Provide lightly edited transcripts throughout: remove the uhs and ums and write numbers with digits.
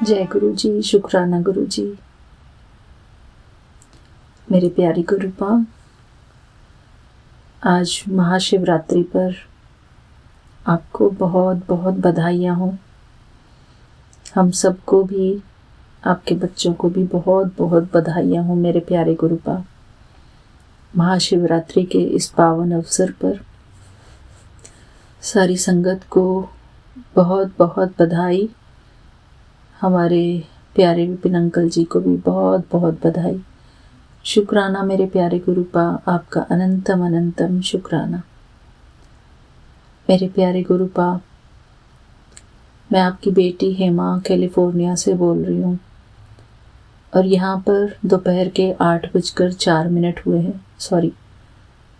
जय गुरु जी, शुक्राना गुरु जी। मेरे प्यारे गुरुपा, आज महाशिवरात्रि पर आपको बहुत बहुत बधाइयाँ हों। हम सबको भी, आपके बच्चों को भी बहुत बहुत बधाइयाँ हों मेरे प्यारे गुरुपा। महाशिवरात्रि के इस पावन अवसर पर सारी संगत को बहुत बहुत बधाई। हमारे प्यारे विपिन अंकल जी को भी बहुत बहुत बधाई। शुक्राना मेरे प्यारे गुरुपा, आपका अनंतम अनंतम शुक्राना। मेरे प्यारे गुरुपा, मैं आपकी बेटी हेमा कैलिफोर्निया से बोल रही हूँ और यहाँ पर दोपहर के 8:04 हुए हैं। सॉरी,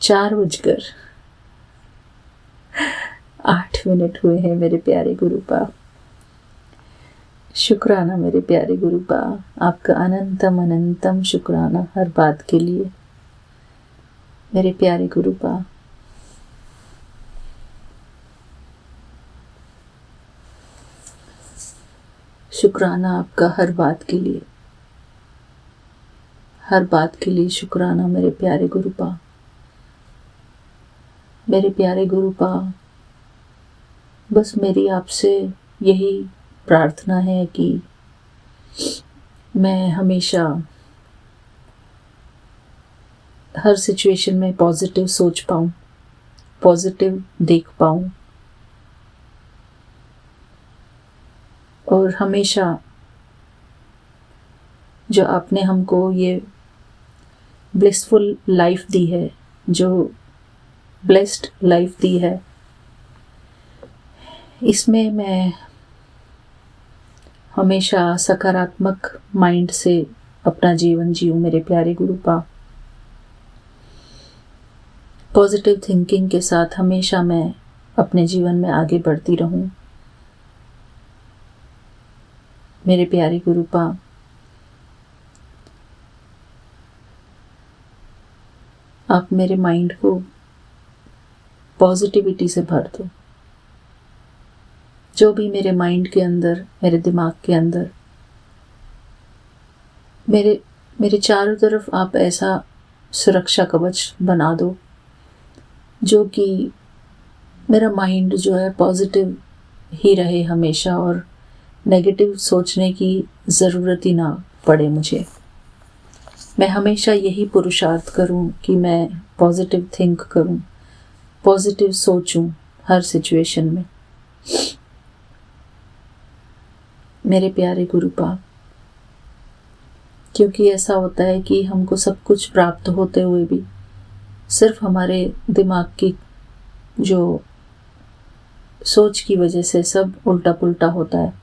4:08 हुए हैं मेरे प्यारे गुरुपा। शुक्राना मेरे प्यारे गुरुपा, आपका अनंतम अनंतम शुक्राना हर बात के लिए मेरे प्यारे गुरुपा। शुक्राना आपका हर बात के लिए, हर बात के लिए शुक्राना मेरे प्यारे गुरुपा। मेरे प्यारे गुरुपा, बस मेरी आपसे यही प्रार्थना है कि मैं हमेशा हर सिचुएशन में पॉजिटिव सोच पाऊँ, पॉजिटिव देख पाऊँ और हमेशा जो आपने हमको ये ब्लिसफुल लाइफ दी है, जो ब्लेस्ड लाइफ दी है, इसमें मैं हमेशा सकारात्मक माइंड से अपना जीवन जीऊँ मेरे प्यारे गुरुपा। पॉजिटिव थिंकिंग के साथ हमेशा मैं अपने जीवन में आगे बढ़ती रहूं मेरे प्यारे गुरुपा। आप मेरे माइंड को पॉजिटिविटी से भर दो। जो भी मेरे माइंड के अंदर, मेरे दिमाग के अंदर, मेरे चारों तरफ आप ऐसा सुरक्षा कवच बना दो जो कि मेरा माइंड जो है पॉजिटिव ही रहे हमेशा और नेगेटिव सोचने की ज़रूरत ही ना पड़े मुझे। मैं हमेशा यही पुरुषार्थ करूं कि मैं पॉजिटिव थिंक करूं, पॉजिटिव सोचूं हर सिचुएशन में मेरे प्यारे गुरुपा। क्योंकि ऐसा होता है कि हमको सब कुछ प्राप्त होते हुए भी सिर्फ हमारे दिमाग की जो सोच की वजह से सब उल्टा पुल्टा होता है।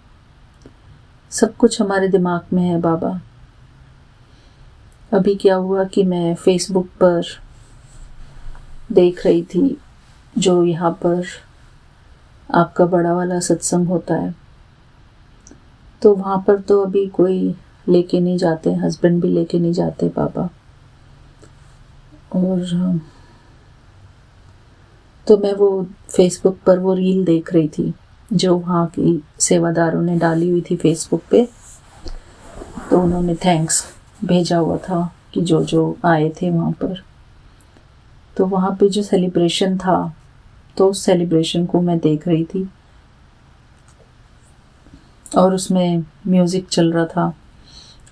सब कुछ हमारे दिमाग में है बाबा। अभी क्या हुआ कि मैं फेसबुक पर देख रही थी, जो यहाँ पर आपका बड़ा वाला सत्संग होता है, तो वहाँ पर तो अभी कोई लेके नहीं जाते, हस्बैंड भी लेके नहीं जाते बाबा। और तो मैं वो फेसबुक पर वो रील देख रही थी जो वहाँ की सेवादारों ने डाली हुई थी फेसबुक पे। तो उन्होंने थैंक्स भेजा हुआ था कि जो जो आए थे वहाँ पर। तो वहाँ पे जो सेलिब्रेशन था, तो उस सेलिब्रेशन को मैं देख रही थी और उसमें म्यूज़िक चल रहा था,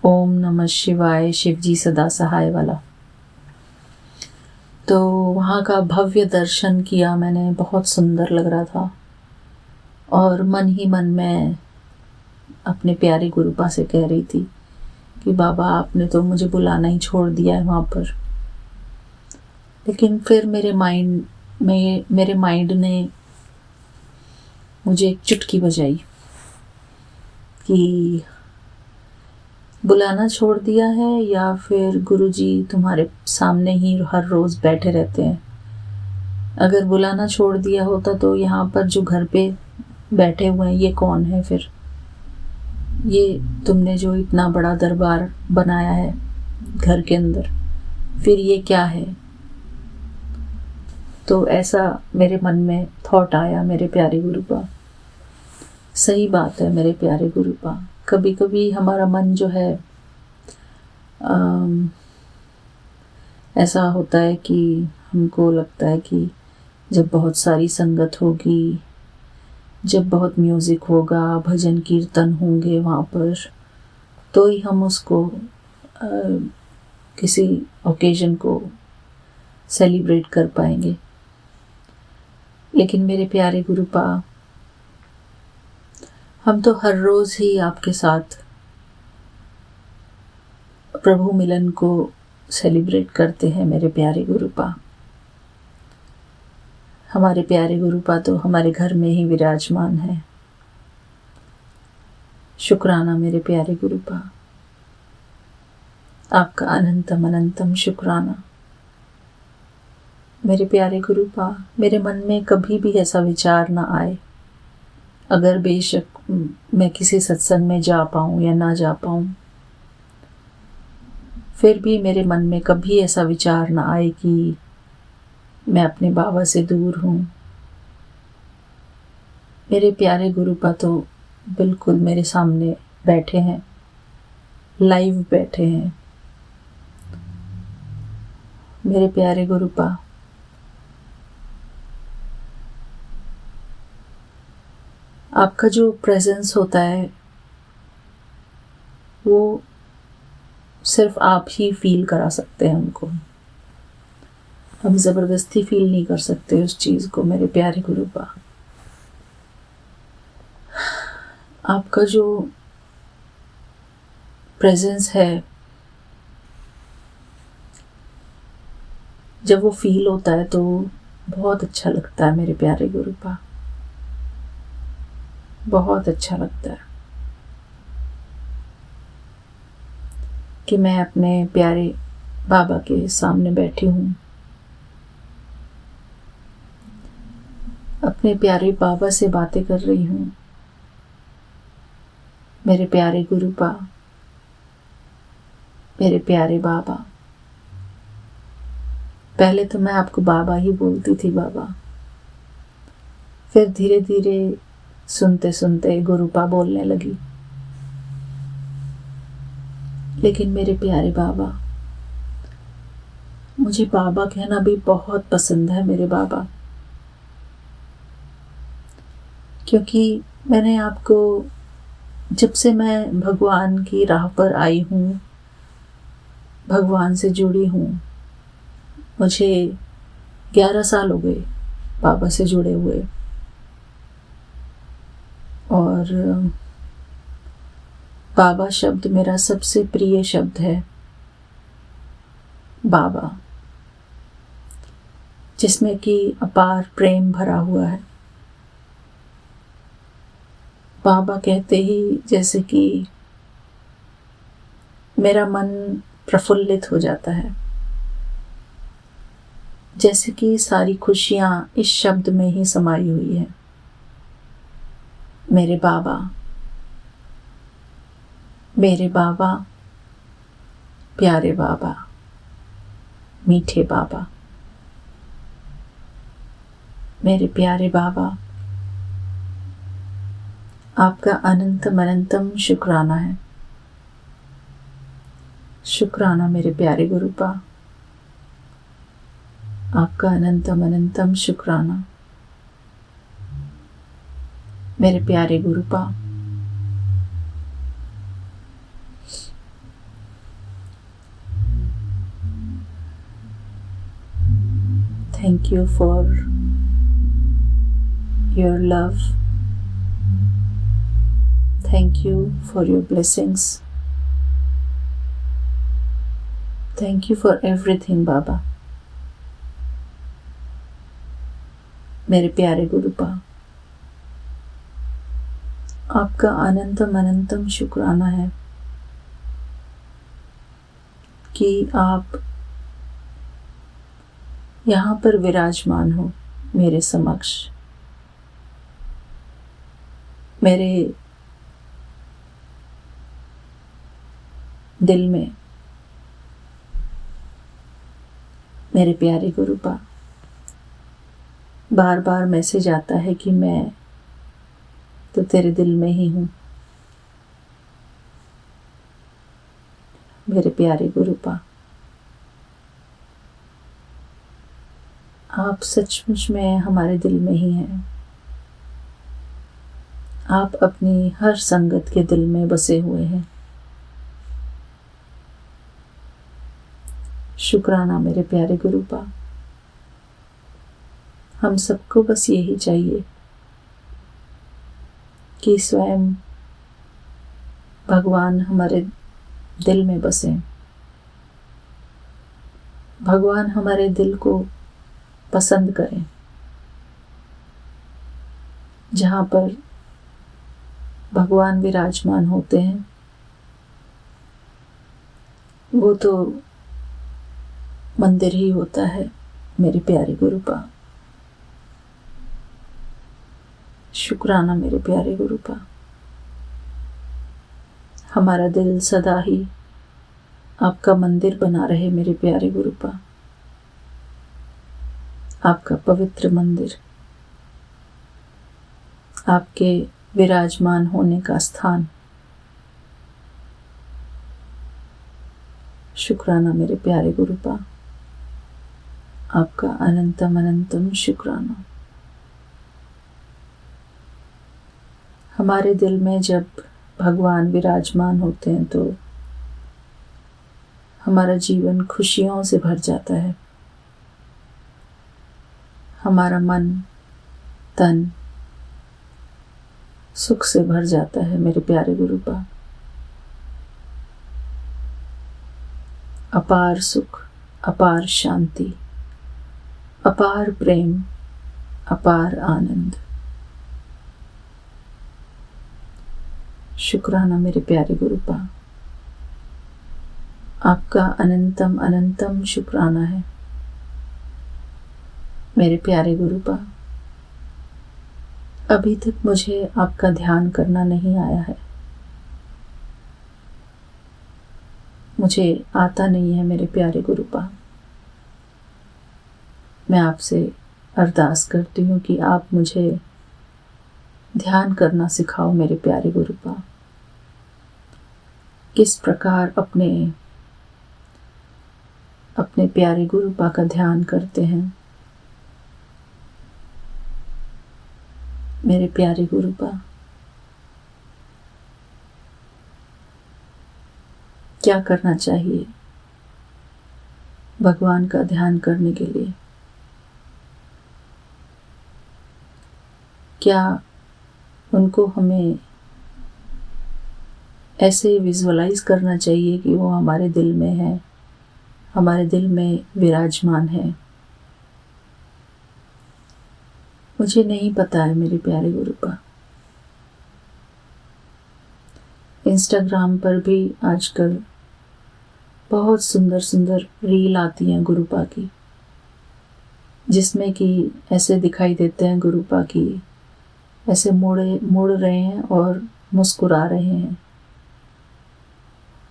ओम नमः शिवाय शिवजी सदा सहाय वाला। तो वहाँ का भव्य दर्शन किया मैंने, बहुत सुंदर लग रहा था और मन ही मन में अपने प्यारे गुरुपा से कह रही थी कि बाबा आपने तो मुझे बुलाना ही छोड़ दिया है वहाँ पर। लेकिन फिर मेरे माइंड ने मुझे एक चुटकी बजाई कि बुलाना छोड़ दिया है या फिर गुरुजी तुम्हारे सामने ही हर रोज़ बैठे रहते हैं। अगर बुलाना छोड़ दिया होता तो यहाँ पर जो घर पे बैठे हुए हैं ये कौन है फिर? ये तुमने जो इतना बड़ा दरबार बनाया है घर के अंदर, फिर ये क्या है? तो ऐसा मेरे मन में थॉट आया मेरे प्यारे गुरुपा। सही बात है मेरे प्यारे गुरुपा, कभी कभी हमारा मन जो है ऐसा होता है कि हमको लगता है कि जब बहुत सारी संगत होगी, जब बहुत म्यूज़िक होगा, भजन कीर्तन होंगे वहाँ पर, तो ही हम उसको किसी ओकेजन को सेलिब्रेट कर पाएंगे। लेकिन मेरे प्यारे गुरुपा, हम तो हर रोज़ ही आपके साथ प्रभु मिलन को सेलिब्रेट करते हैं। मेरे प्यारे गुरुपा, हमारे प्यारे गुरुपा तो हमारे घर में ही विराजमान है। शुक्राना मेरे प्यारे गुरुपा, आपका अनंतम अनंतम शुक्राना। मेरे प्यारे गुरुपा, मेरे मन में कभी भी ऐसा विचार ना आए, अगर बेशक मैं किसी सत्संग में जा पाऊँ या ना जा पाऊँ, फिर भी मेरे मन में कभी ऐसा विचार ना आए कि मैं अपने बाबा से दूर हूँ। मेरे प्यारे गुरुपा तो बिल्कुल मेरे सामने बैठे हैं, लाइव बैठे हैं। मेरे प्यारे गुरुपा, आपका जो प्रेजेंस होता है वो सिर्फ आप ही फील करा सकते हैं हमको। हम ज़बरदस्ती फील नहीं कर सकते उस चीज़ को। मेरे प्यारे गुरुपा, आपका जो प्रेजेंस है, जब वो फील होता है तो बहुत अच्छा लगता है। मेरे प्यारे गुरुपा, बहुत अच्छा लगता है कि मैं अपने प्यारे बाबा के सामने बैठी हूँ, अपने प्यारे बाबा से बातें कर रही हूँ। मेरे प्यारे गुरुपा, मेरे प्यारे बाबा, पहले तो मैं आपको बाबा ही बोलती थी, बाबा। फिर धीरे धीरे सुनते सुनते गुरुपा बोलने लगी। लेकिन मेरे प्यारे बाबा, मुझे बाबा कहना भी बहुत पसंद है। मेरे बाबा, क्योंकि मैंने आपको, जब से मैं भगवान की राह पर आई हूँ, भगवान से जुड़ी हूँ, मुझे 11 साल हो गए बाबा से जुड़े हुए। और बाबा शब्द मेरा सबसे प्रिय शब्द है। बाबा, जिसमें कि अपार प्रेम भरा हुआ है। बाबा कहते ही जैसे कि मेरा मन प्रफुल्लित हो जाता है, जैसे कि सारी खुशियाँ इस शब्द में ही समाई हुई है। मेरे बाबा, मेरे बाबा, प्यारे बाबा, मीठे बाबा, मेरे प्यारे बाबा, आपका अनंतम अनंतम शुक्राना है। शुक्राना मेरे प्यारे गुरुपा, आपका अनंतम अनंतम शुक्राना। मेरे प्यारे गुरुपा, thank you for your love. Thank you for your blessings. Thank you for everything, Baba. मेरे प्यारे गुरुपा, आपका अनंतम अनंतम शुक्राना है कि आप यहाँ पर विराजमान हो मेरे समक्ष। मेरे दिल में मेरे प्यारे गुरुपा, बार बार मैसेज आता है कि मैं तो तेरे दिल में ही हूँ। मेरे प्यारे गुरुपा, आप सचमुच में हमारे दिल में ही हैं। आप अपनी हर संगत के दिल में बसे हुए हैं। शुक्राना मेरे प्यारे गुरुपा। हम सबको बस यही चाहिए कि स्वयं भगवान हमारे दिल में बसे। भगवान हमारे दिल को पसंद करें। जहाँ पर भगवान विराजमान होते हैं वो तो मंदिर ही होता है मेरे प्यारे गुरुपा। शुक्राना मेरे प्यारे गुरुपा। हमारा दिल सदा ही आपका मंदिर बना रहे मेरे प्यारे गुरुपा। आपका पवित्र मंदिर, आपके विराजमान होने का स्थान। शुक्राना मेरे प्यारे गुरुपा। आपका अनंतम अनंतम शुक्राना। हमारे दिल में जब भगवान विराजमान होते हैं तो हमारा जीवन खुशियों से भर जाता है। हमारा मन तन सुख से भर जाता है मेरे प्यारे गुरुपा। अपार सुख, अपार शांति, अपार प्रेम, अपार आनंद। शुक्राना मेरे प्यारे गुरुपा। आपका अनंतम अनंतम शुक्राना है मेरे प्यारे गुरुपा। अभी तक मुझे आपका ध्यान करना नहीं आया है। मुझे आता नहीं है मेरे प्यारे गुरुपा। मैं आपसे अरदास करती हूँ कि आप मुझे ध्यान करना सिखाओ मेरे प्यारे गुरुपा। किस प्रकार अपने प्यारे गुरुपा का ध्यान करते हैं मेरे प्यारे गुरुपा। क्या करना चाहिए भगवान का ध्यान करने के लिए? क्या उनको हमें ऐसे विजुअलाइज करना चाहिए कि वो हमारे दिल में है, हमारे दिल में विराजमान है? मुझे नहीं पता है मेरे प्यारे गुरुपा। इंस्टाग्राम पर भी आजकल बहुत सुंदर सुंदर रील आती हैं गुरुपा की, जिसमें कि ऐसे दिखाई देते हैं गुरुपा की ऐसे मुड़ रहे हैं और मुस्कुरा रहे हैं।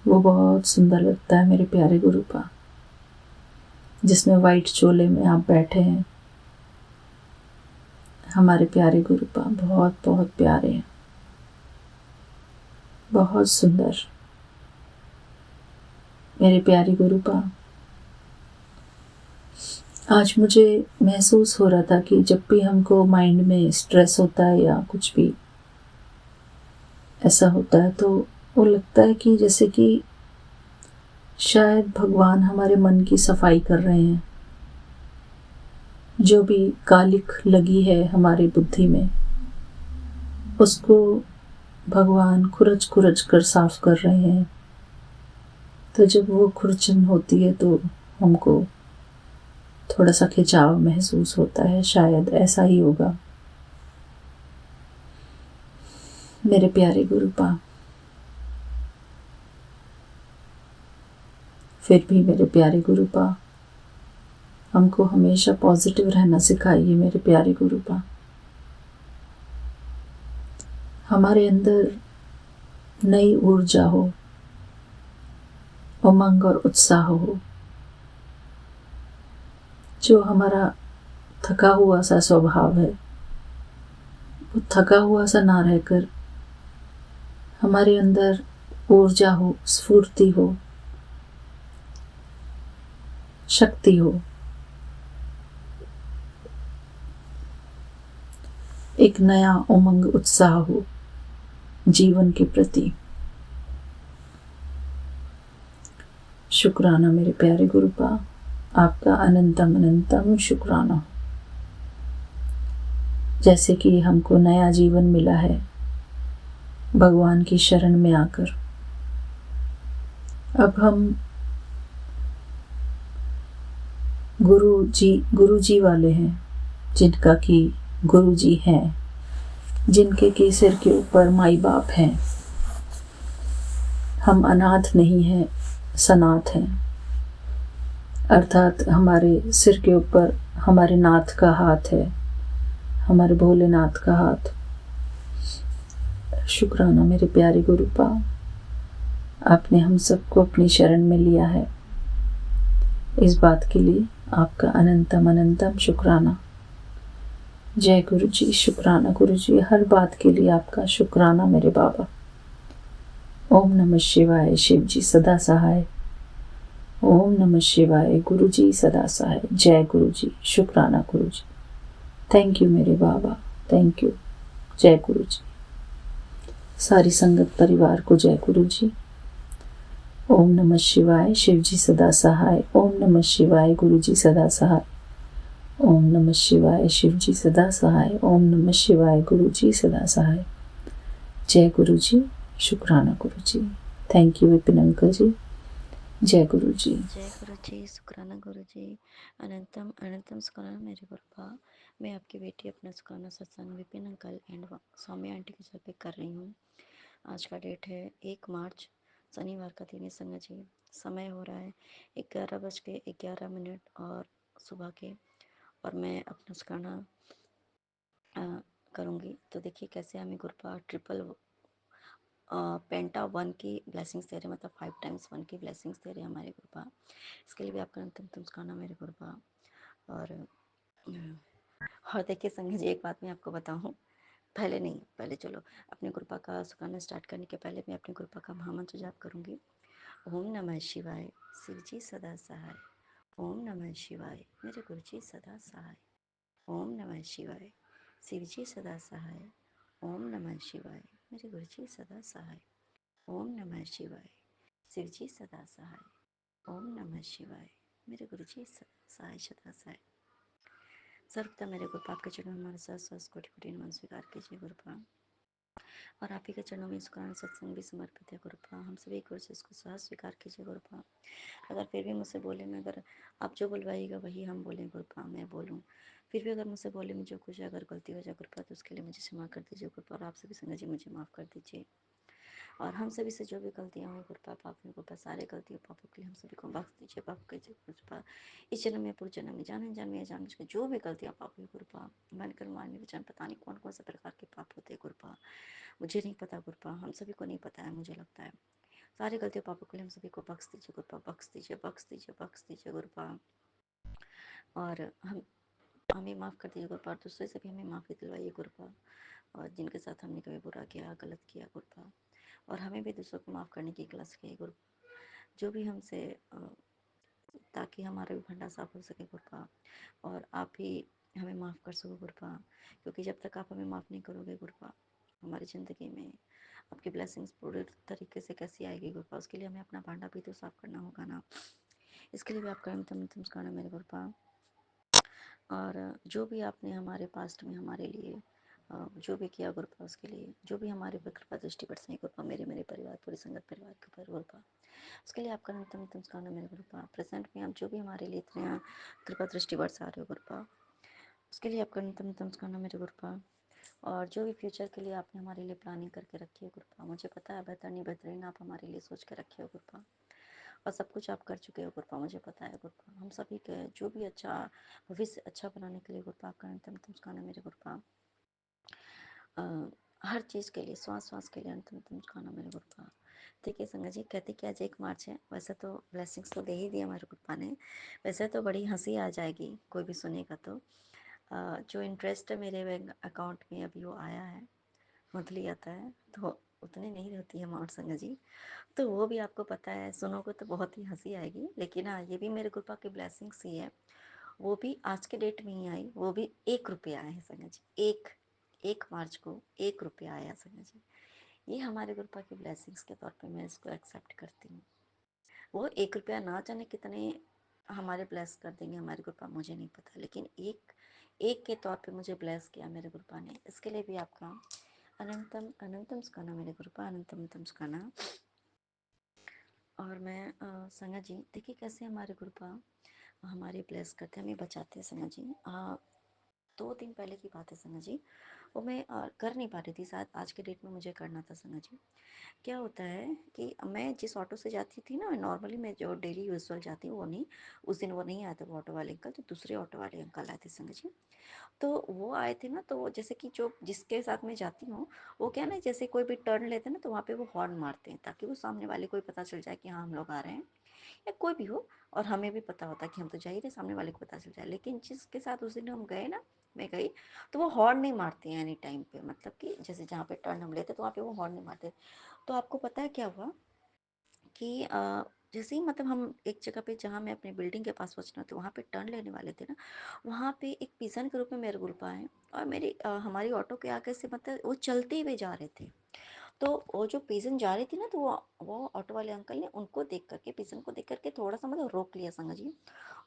वो बहुत सुंदर लगता है मेरे प्यारे गुरुपा, जिसमें वाइट चोले में आप बैठे हैं। हमारे प्यारे गुरुपा बहुत बहुत प्यारे हैं, बहुत सुंदर मेरे प्यारे गुरुपा। आज मुझे महसूस हो रहा था कि जब भी हमको माइंड में स्ट्रेस होता है या कुछ भी ऐसा होता है तो वो लगता है कि जैसे कि शायद भगवान हमारे मन की सफाई कर रहे हैं। जो भी कालिख लगी है हमारी बुद्धि में उसको भगवान खुरच खुरच कर साफ कर रहे हैं। तो जब वो खुरचन होती है तो हमको थोड़ा सा खिंचाव महसूस होता है, शायद ऐसा ही होगा मेरे प्यारे गुरुपा। फिर भी मेरे प्यारे गुरुपा हमको हमेशा पॉजिटिव रहना सिखाइए मेरे प्यारे गुरुपा। हमारे अंदर नई ऊर्जा हो, उमंग और उत्साह हो। जो हमारा थका हुआ सा स्वभाव है वो थका हुआ सा ना रहकर हमारे अंदर ऊर्जा हो, स्फूर्ति हो, शक्ति हो, एक नया उमंग उत्साह हो जीवन के प्रति। शुक्राना मेरे प्यारे गुरुपा, आपका अनंतम अनंतम शुक्राना। जैसे कि हमको नया जीवन मिला है भगवान की शरण में आकर, अब हम गुरु जी वाले हैं, जिनका कि गुरु जी हैं, जिनके के सिर के ऊपर माई बाप हैं। हम अनाथ नहीं हैं, सनाथ हैं, अर्थात हमारे सिर के ऊपर हमारे नाथ का हाथ है, हमारे भोलेनाथ का हाथ। शुक्राना मेरे प्यारे गुरुपा, आपने हम सबको अपनी शरण में लिया है। इस बात के लिए आपका अनंतम अनंतम शुक्राना। जय गुरु जी, शुक्राना गुरु जी, हर बात के लिए आपका शुक्राना मेरे बाबा। ओम नमः शिवाय, शिव जी सदा सहाय। ओम नमः शिवाय, गुरु जी सदा सहाय। जय गुरु जी, शुक्राना गुरु जी। थैंक यू मेरे बाबा, थैंक यू। जय गुरु जी। सारी संगत परिवार को जय गुरु जी। ओम नमः शिवाय, शिव जी सदा सहाय। ओम नमः शिवाय, गुरु जी सदा सहाय। ओम नमः शिवाय, शिव जी सदा सहाय। ओम नमः शिवाय, गुरु जी सदा सहाय। जय गुरु जी, शुक्राना गुरु जी। थैंक यू विपिन अंकल जी। जय गुरु जी। जय गुरु जी, शुक्राना गुरु जी। अनंतम अनंतम शुक्राना मेरे गुरुपा। मैं आपकी बेटी अपना शुक्राना सत्संग Vipin uncle and Saumya aunty के सर पे कर रही हूँ। आज का डेट है 1 मार्च, शनिवार का दिन है संगत जी। समय हो रहा है 11:11 और सुबह के, और मैं अपना शुक्राना करूँगी। तो देखिए कैसे हमें गुरुपा ट्रिपल पेंटा 1 की ब्लेसिंग्स दे रहे, मतलब 5 टाइम्स 1 की ब्लेसिंग्स दे रहे हैं हमारे गुरुपा। इसके लिए भी आपका अंतिम तुमस्काना मेरे गुरुपा। और देखिए संगत जी, एक बात मैं आपको बताऊं, पहले चलो अपने गुरुपा का सुखाना स्टार्ट करने के पहले मैं अपने गुरुपा का महामंत्र जाप करूंगी। ओम नमः शिवाय, शिव जी सदा सहाय। ओम नमः शिवाय, मेरे गुरु जी सदा सहाय। ओम नमः शिवाय, शिव जी सदा सहाय। ओम नमः शिवाय, मेरे गुरु जी सदा सहाय। ओम नमः शिवाय, शिव जी सदा सहाय। ओम नमः शिवाय, मेरे गुरु जी सहाय सदा सहाय। सर्वदा मेरे गुरुपा आपके चरणों में हमारे साथ साथ कोटि कोटि नमन स्वीकार कीजिए गुरुपा। और आप ही के चरणों में शुक्राना सत्संग भी समर्पित है गुरुपा। हम सभी को इसको सहज स्वीकार कीजिए गुरुपा। अगर फिर भी मुझसे बोले में, अगर आप जो बुलवाइएगा वही हम बोलें गुरुपा, मैं बोलूँ, फिर भी अगर मुझसे बोले में जो कुछ अगर गलती हो जाए गुरुपा, तो उसके लिए मुझे क्षमा कर दीजिए गुरुपा। और आप सभी संगत जी मुझे माफ़ कर दीजिए। और हम सभी से जो भी गलतियाँ हुई गुरुपा, पापों को सारे गलतियों पापों के लिए हम सभी को बख्श दीजिए, पाप कीजिए गुरुपा। इस जन्म में पूर्व जन्म में जाने जान में जान के जो भी गलतियाँ पाप हुई गुरुपा, मन कर मारने विचार पता नहीं कौन कौन से प्रकार के पाप होते हैं गुरुपा, मुझे नहीं पता गुरुपा, हम सभी को नहीं पता है, मुझे लगता है सारे गलतियों पापों के लिए हम सभी को बख्श दीजिए गुरुपा, बख्श दीजिए बख्श दीजिए बख्श दीजिए गुरुपा। और हमें माफ़ कर दीजिए गुरुपा, और दूसरे से भी हमें माफ़ी दिलवाइए गुरुपा, और जिनके साथ हमने कभी बुरा किया गलत किया गुरुपा, और हमें भी दूसरों को माफ़ करने की क्लास की गुरु, जो भी हमसे, ताकि हमारा भी भंडा साफ हो सके गुरुपा, और आप भी हमें माफ़ कर सको गुरुपा, क्योंकि जब तक आप हमें माफ़ नहीं करोगे गुरुपा, हमारी ज़िंदगी में आपकी ब्लेसिंग्स पूरे तरीके से कैसी आएगी गुरुपा। उसके लिए हमें अपना भांडा भी तो साफ करना होगा ना। इसके लिए भी आपका अंतिम नमस्कार मेरे गुरुपा। और जो भी आपने हमारे पास्ट में हमारे लिए जो भी किया गुरुपा, उसके लिए जो भी हमारे पर कृपा दृष्टि बरसाई गुरुपा, मेरे मेरे परिवार पूरी संगत परिवार के ऊपर गुरुपा, उसके लिए आपका अंतिम नमस्कार मेरे गुरुपा। प्रेजेंट में आप जो भी हमारे लिए इतने कृपा दृष्टि बरसा रहे हो गुरुपा, उसके लिए आपका अंतिम नमस्कार मेरे गुरुपा। और जो भी फ्यूचर के लिए आपने हमारे लिए प्लानिंग करके रखी है गुरुपा, मुझे पता है बेहतर नहीं बेहतरीन आप हमारे लिए सोच के रखे हो गुरुपा, और सब कुछ आप कर चुके हो गुरुपा, मुझे पता है गुरुपा। हम सभी के जो भी अच्छा भविष्य अच्छा बनाने के लिए गुरुपा, आपका अंतिम नमस्कार मेरे गुरुपा। हर चीज़ के लिए, श्वास श्वास के लिए अंतिम नमस्कार मेरे गुरुपा। ठीक है संगत जी, कहते कि आज 1 मार्च है, वैसे तो ब्लेसिंग्स तो दे ही दिया हमारे गुरुपा ने, वैसे तो बड़ी हंसी आ जाएगी कोई भी सुनेगा तो। जो इंटरेस्ट है मेरे बैंक अकाउंट में अभी वो आया है, मंथली आता है, तो उतनी नहीं रहती है अमाउंट संगा जी। तो वो भी आपको पता है, सुनोगे तो बहुत ही हँसी आएगी, लेकिन हाँ, ये भी मेरे कृपा की ब्लेसिंग्स ही है। वो भी आज के डेट में ही आई, वो भी 1 रुपया आया है संगा जी। 1 मार्च को 1 रुपया आया संगा जी। ये हमारे कृपा की ब्लेसिंग्स के तौर पे मैं इसको एक्सेप्ट करती हूँ। वो 1 रुपया ना जाने कितने हमारे ब्लेस कर देंगे हमारी कृपा, मुझे नहीं पता, लेकिन एक के तौर पे मुझे ब्लेस किया मेरे कृपा ने, इसके लिए भी आपका अनंतम अनंतम सुखाना मेरे कृपा, अनंतम अनंतम सुखाना। और मैं संगा जी देखिए कैसे हमारे कृपा हमारे ब्लेस करते हैं, हमें बचाते हैं संगा जी। 2 दिन पहले की बात है संगा जी, वो मैं कर नहीं पा रही थी, शायद आज के डेट में मुझे करना था संगा जी। क्या होता है कि मैं जिस ऑटो से जाती थी ना, नॉर्मली मैं जो डेली यूजुअल जाती हूँ वो नहीं, उस दिन वो नहीं आए थे वो ऑटो वाले अंकल, तो दूसरे ऑटो वाले अंकल आए थे संग जी। तो वो आए थे ना, तो जैसे कि जो जिसके साथ मैं जाती हूँ, वो क्या ना, जैसे कोई भी टर्न लेते हैं ना, तो वहाँ पे वो हॉर्न मारते हैं ताकि वो सामने वाले को भी पता चल जाए कि हाँ हम लोग आ रहे हैं, या कोई भी हो, और हमें भी पता होता है कि हम तो जा ही रहे, सामने वाले को पता चल जाए। लेकिन जिसके साथ उस दिन हम गए ना, मैं गई, तो वो हॉर्न नहीं मारते हैं एनी टाइम पे, मतलब कि जैसे जहाँ पे टर्न हम लेते तो वहाँ पे वो हॉर्न नहीं मारते। तो आपको पता है क्या हुआ कि जैसे ही मतलब हम एक जगह पे, जहाँ मैं अपनी बिल्डिंग के पास पहुँचना था, वहाँ पे टर्न लेने वाले थे ना, वहाँ पे एक पिजन के रूप में मेरे ग्रुप आए, और मेरी हमारी ऑटो के आगे से मतलब वो चलते हुए जा रहे थे। तो वो जो पिजन जा रही थी ना, तो वो ऑटो वाले अंकल ने उनको देख करके, पिजन को देख करके थोड़ा सा मतलब रोक लिया संगा जी,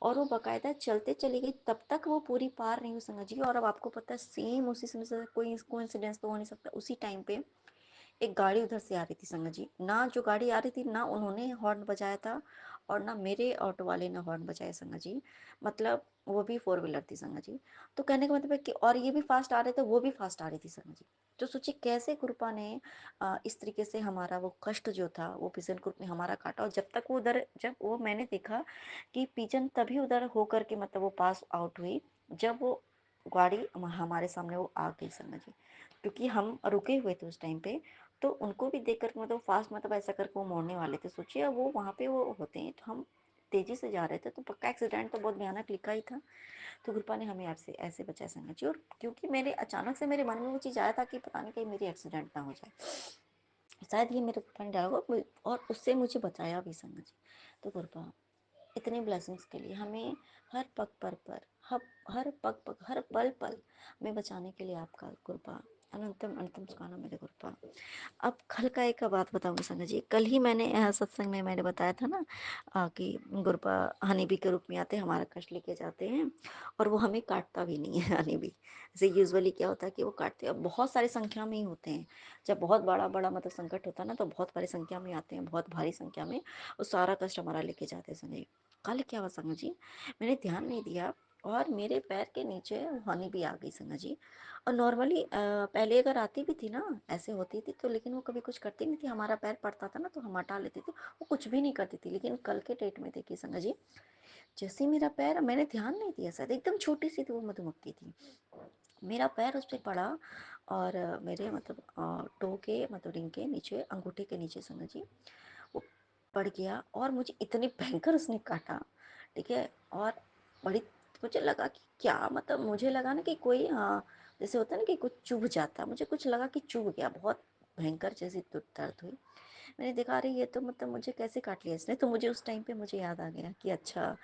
और वो बकायदा चलते चली गई, तब तक वो पूरी पार नहीं हुई संगा जी। और अब आपको पता है सेम उसी समय से कोई कोइंसिडेंस तो हो नहीं सकता, उसी टाइम पे एक गाड़ी उधर से आ रही थी संगत जी, ना जो गाड़ी आ रही थी ना उन्होंने हॉर्न बजाया था, और ना मेरे ऑटो वाले ने हॉर्न बजाया संगत जी। मतलब वो भी 4 व्हीलर थी संगत जी। तो कहने का मतलब है कि, और ये भी फास्ट आ रहे थे, वो भी फास्ट आ रही थी संगत जी। तो सोचिए कैसे कृपा ने इस तरीके से हमारा वो कष्ट जो था वो पिजन ग्रुप ने हमारा काटा। और जब तक वो उधर, जब वो मैंने देखा कि पिजन तभी उधर होकर के मतलब वो पास आउट हुई, जब वो गाड़ी हमारे सामने वो आ गई संगत जी, क्योंकि हम रुके हुए थे उस टाइम पे। तो उनको भी देख कर मतलब फास्ट, मतलब ऐसा करके वो मोड़ने वाले थे, सोचिए वो वहाँ पे वो होते हैं, तो हम तेजी से जा रहे थे, तो पक्का एक्सीडेंट तो बहुत भयानक लिखा ही था। तो कृपा ने हमें आपसे ऐसे बचाया संगत जी। और क्योंकि मेरे अचानक से मेरे मन में वो चीज़ आया था कि पता नहीं कहीं मेरी एक्सीडेंट ना हो जाए, शायद ये मेरे कृपा ने डाला होगा, और उससे मुझे बचाया भी संगत जी। तो कृपा इतने ब्लेसिंग्स के लिए हमें हर पग पर हर पग पग हर पल पल में बचाने के लिए आपका कृपा, अनंतम अनंतम सुखाना मेरे कृपा। अब कल का एक बात बताऊंगी संगत जी, कल ही मैंने सत्संग में मैंने बताया था ना, कि गुरुपा हनी बी के रूप में आते हैं, हमारा कष्ट लेके जाते हैं, और वो हमें काटता भी नहीं है हनी बी। जैसे यूजुअली क्या होता है कि वो काटते हैं, बहुत सारी संख्या में ही होते हैं। जब बहुत बड़ा बड़ा मतलब संकट होता है ना, तो बहुत बड़ी संख्या में आते हैं, बहुत भारी संख्या में, और सारा कष्ट हमारा लेके जाते हैं संगत जी। कल क्या हुआ संगत जी, मैंने ध्यान नहीं दिया, और मेरे पैर के नीचे हनी भी आ गई संगत जी। और नॉर्मली पहले अगर आती भी थी ना, ऐसे होती थी तो, लेकिन वो कभी कुछ करती नहीं थी, हमारा पैर पड़ता था ना तो हम हटा लेते थे, वो कुछ भी नहीं करती थी। लेकिन कल के डेट में देखिए संगत जी, जैसे ही मेरा पैर, मैंने ध्यान नहीं दिया, शायद एकदम छोटी सी थी वो मधुमक्खी थी, मेरा पैर उस पर पड़ा, और मेरे मतलब टो के मतलब रिंग के नीचे, अंगूठे के नीचे संगत जी वो पड़ गया, और मुझे इतनी भयंकर उसने काटा, ठीक है। और बड़ी, मुझे लगा कि क्या, मतलब मुझे लगा ना कि कोई जैसे होता है ना कि कुछ चुभ जाता, मुझे कुछ लगा कि चुभ गया, बहुत भयंकर जैसी दर्द हुई। मैंने देखा, अरे ये तो मतलब मुझे कैसे काट लिया इसने, तो मुझे उस टाइम पे मुझे याद आ गया कि अच्छा,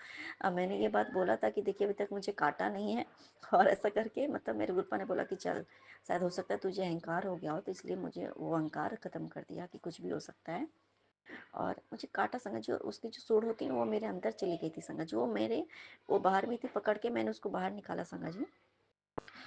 मैंने ये बात बोला था कि देखिए अभी तक मुझे काटा नहीं है। और ऐसा करके मतलब मेरे गुरुपा ने बोला कि चल, शायद हो सकता है तुझे अहंकार हो गया हो, तो इसलिए मुझे वो अहंकार खत्म कर दिया कि कुछ भी हो सकता है। और मुझे काटा संगत जी, और उसकी जो सूढ़ होती है ना, वो मेरे अंदर चली गई थी संगत जी, वो मेरे, वो बाहर में थी, पकड़ के मैंने उसको बाहर निकाला संगत जी।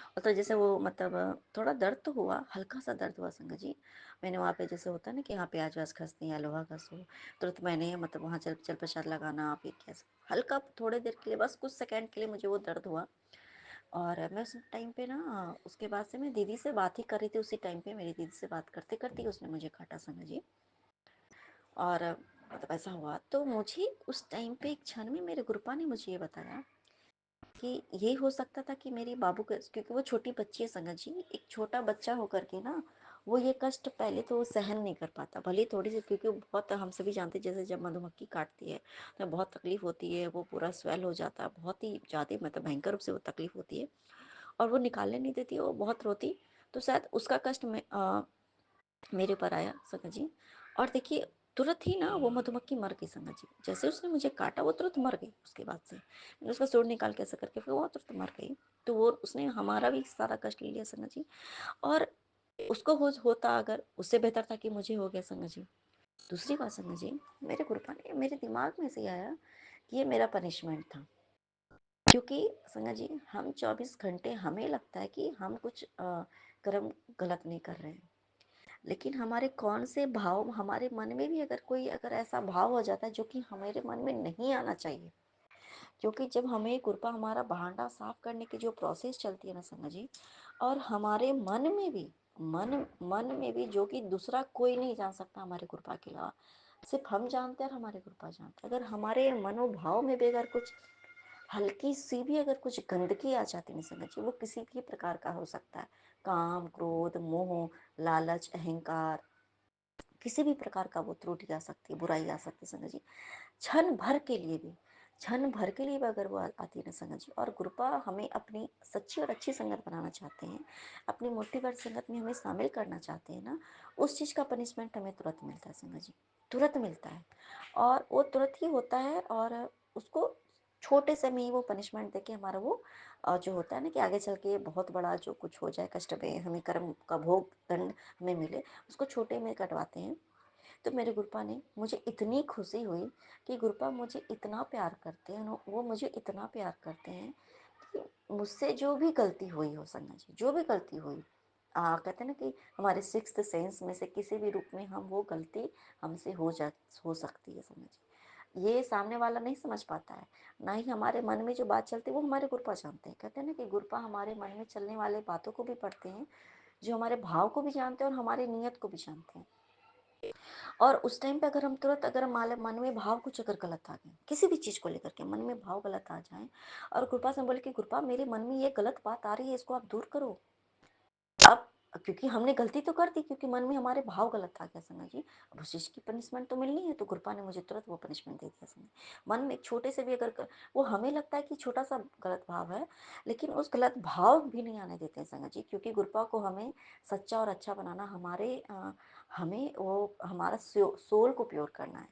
और तो जैसे वो मतलब थोड़ा दर्द तो हुआ, हल्का सा दर्द हुआ संगत जी। मैंने वहाँ पे जैसे होता है ना कि यहाँ प्याज व्याज घसते हैं या लोहा घसो, तुरंत मैंने मतलब वहाँ चल चल प्रसाद लगाना, फिर कैसे हल्का थोड़े देर के लिए, बस कुछ सेकंड के लिए मुझे वो दर्द हुआ। और मैं उस टाइम पे ना, उसके बाद से मैं दीदी से बात ही कर रही थी, उसी टाइम पे मेरी दीदी से बात करते करते ही उसने मुझे काटा संगत जी। और मतलब ऐसा हुआ, तो मुझे उस टाइम पे एक क्षण में मेरे गुरुपा ने मुझे ये बताया कि ये हो सकता था कि मेरी बाबू के, क्योंकि वो छोटी बच्ची है संगत जी, एक छोटा बच्चा होकर के ना, वो ये कष्ट पहले तो सहन नहीं कर पाता, भले थोड़ी सी, क्योंकि वो बहुत, हम सभी जानते हैं जैसे जब मधुमक्खी काटती है तो बहुत तकलीफ होती है, वो पूरा स्वेल हो जाता है, बहुत ही ज़्यादा मतलब भयंकर रूप से वो तकलीफ होती है, और वो निकालने नहीं देती, वो बहुत रोती। तो शायद उसका कष्ट में मेरे ऊपर आया संगत जी। और देखिए तुरंत ही ना वो मधुमक्खी मर गई संगत जी। जैसे उसने मुझे काटा वो तुरंत मर गई। उसके बाद से मैंने उसका सूंड निकाल के ऐसा करके फिर वो तुरंत मर गई। तो वो उसने हमारा भी सारा कष्ट ले लिया संगत जी। और उसको होता अगर उससे बेहतर था कि मुझे हो गया संगत जी। दूसरी बात संगत जी, मेरे गुरुपा ने मेरे दिमाग में से आया कि ये मेरा पनिशमेंट था। क्योंकि संगत जी हम 24 घंटे हमें लगता है कि हम कुछ कर्म गलत नहीं कर रहे हैं, लेकिन हमारे कौन से भाव हमारे मन में भी अगर ऐसा भाव हो जाता है जो कि हमारे मन में नहीं आना चाहिए। क्योंकि जब हमें कृपा हमारा भांडा साफ करने की जो प्रोसेस चलती है ना संगत जी, और हमारे मन में भी जो कि दूसरा कोई नहीं जान सकता हमारे कृपा के अलावा, सिर्फ हम जानते हैं और हमारे कृपा जानते हैं। अगर हमारे मनोभाव में भी अगर कुछ हल्की सी भी अगर कुछ गंदगी आ जाती है संगत जी, वो किसी भी प्रकार का हो सकता है। काम, क्रोध, मोह, लालच, अहंकार, किसी भी प्रकार का वो त्रुटि आ सकती है, बुराई आ सकती है संगत जी। क्षण भर के लिए भी अगर वो आती है ना संगत जी, और गुरुपा हमें अपनी सच्ची और अच्छी संगत बनाना चाहते हैं, अपनी मोटिवेट संगत में हमें शामिल करना चाहते हैं ना, उस चीज़ का पनिशमेंट हमें तुरंत मिलता है संगत जी। तुरंत मिलता है। और वो तुरंत ही होता है। और उसको छोटे से में ही वो पनिशमेंट देके हमारा वो जो होता है ना कि आगे चल के बहुत बड़ा जो कुछ हो जाए, कष्ट में हमें कर्म का भोग दंड हमें मिले, उसको छोटे में कटवाते हैं। तो मेरे गुरुपा ने मुझे इतनी खुशी हुई कि गुरुपा मुझे इतना प्यार करते हैं, वो मुझे इतना प्यार करते हैं कि मुझसे जो भी गलती हुई हो संगत जी, जो भी गलती हुई, कहते हैं ना कि हमारे सिक्स्थ सेंस में से किसी भी रूप में हम वो गलती हमसे हो सकती है संगत जी। ये सामने वाला नहीं समझ पाता है, ना ही हमारे मन में जो बात चलती है वो हमारे गुरुपा जानते हैं। कहते हैं ना कि गुरुपा हमारे मन में चलने वाले बातों को भी पढ़ते हैं, जो हमारे भाव को भी जानते हैं और हमारी नीयत को भी जानते हैं। और उस टाइम पे अगर हम तुरंत अगर हमारे मन में भाव कुछ अगर गलत आ गए, किसी भी चीज़ को लेकर के मन में भाव गलत आ जाए, और कृपा से बोले कि कृपा मेरे मन में ये गलत बात आ रही है, इसको आप दूर करो। अब क्योंकि हमने गलती तो कर दी, क्योंकि मन में हमारे भाव गलत आ गया संगत जी, अब उस चीज़ की पनिशमेंट तो मिलनी है। तो कृपा ने मुझे तुरंत वो पनिशमेंट दे दिया संगत। मन में छोटे से भी अगर वो हमें लगता है कि छोटा सा गलत भाव है, लेकिन उस गलत भाव भी नहीं आने देते हैं संगत जी, क्योंकि कृपा को हमें सच्चा और अच्छा बनाना, हमें वो हमारा सोल को प्योर करना है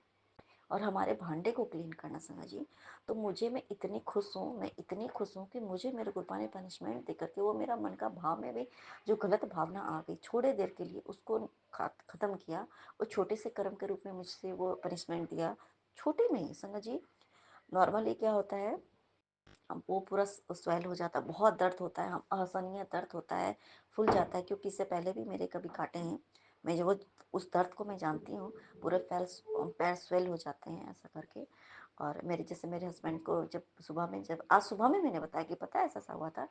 और हमारे भांडे को क्लीन करना संगत जी। तो मैं इतनी खुश हूँ कि मुझे मेरे गुरुपा ने पनिशमेंट देकर के वो मेरा मन का भाव में भी जो गलत भावना आ गई, थोड़े देर के लिए उसको ख़त्म किया। और छोटे से कर्म के रूप में मुझसे वो पनिशमेंट दिया, छोटे में ही संगत जी। नॉर्मली क्या होता है, हम वो पूरा स्वेल हो जाता है, बहुत दर्द होता है, हम असहनीय दर्द होता है, फूल जाता है। क्योंकि इससे पहले भी मेरे कभी काटे हैं, मैं जो उस दर्द को मैं जानती हूँ। पूरे पैर स्वेल हो जाते हैं ऐसा करके। और मेरे हस्बैंड को जब आज सुबह में मैंने बताया कि पता है ऐसा ऐसा हुआ था,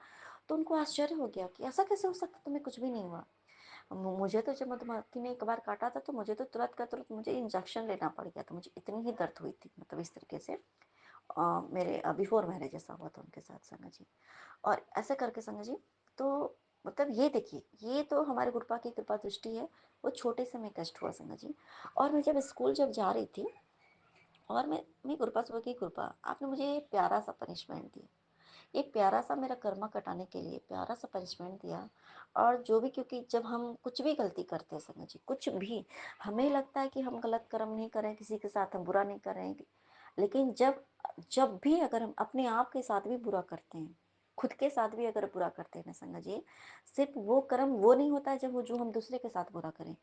तो उनको आश्चर्य हो गया कि ऐसा कैसे हो सकता, तुम्हें कुछ भी नहीं हुआ। मुझे तो जब मधुमक्खी ने एक बार काटा था तो मुझे तो तुरंत का तुरंत मुझे इंजेक्शन लेना पड़ गया था, मुझे इतनी ही दर्द हुई थी, मतलब इस तरीके से। मेरे बिफोर मैरिज ऐसा हुआ था उनके साथ संगत जी। और ऐसे करके संगत जी, तो मतलब ये देखिए, ये तो हमारे गुरुपा की कृपा दृष्टि है। वो छोटे से में कष्ट हुआ संगत जी। और मैं जब स्कूल जा रही थी, और मैं गुरुपा से बोली कि गुरुपा आपने मुझे ये प्यारा सा पनिशमेंट दिया, एक प्यारा सा मेरा कर्मा कटाने के लिए प्यारा सा पनिशमेंट दिया। और जो भी, क्योंकि जब हम कुछ भी गलती करते हैं संगत जी, कुछ भी हमें लगता है कि हम गलत कर्म नहीं कर रहे हैं, किसी के साथ हम बुरा नहीं कर रहे हैं, लेकिन जब जब भी अगर हम अपने आप के साथ भी बुरा करते हैं, खुद के साथ भी अगर बुरा करते हैं ना संगत जी, सिर्फ वो कर्म वो नहीं होता है जब वो जो हम दूसरे के साथ बुरा करें,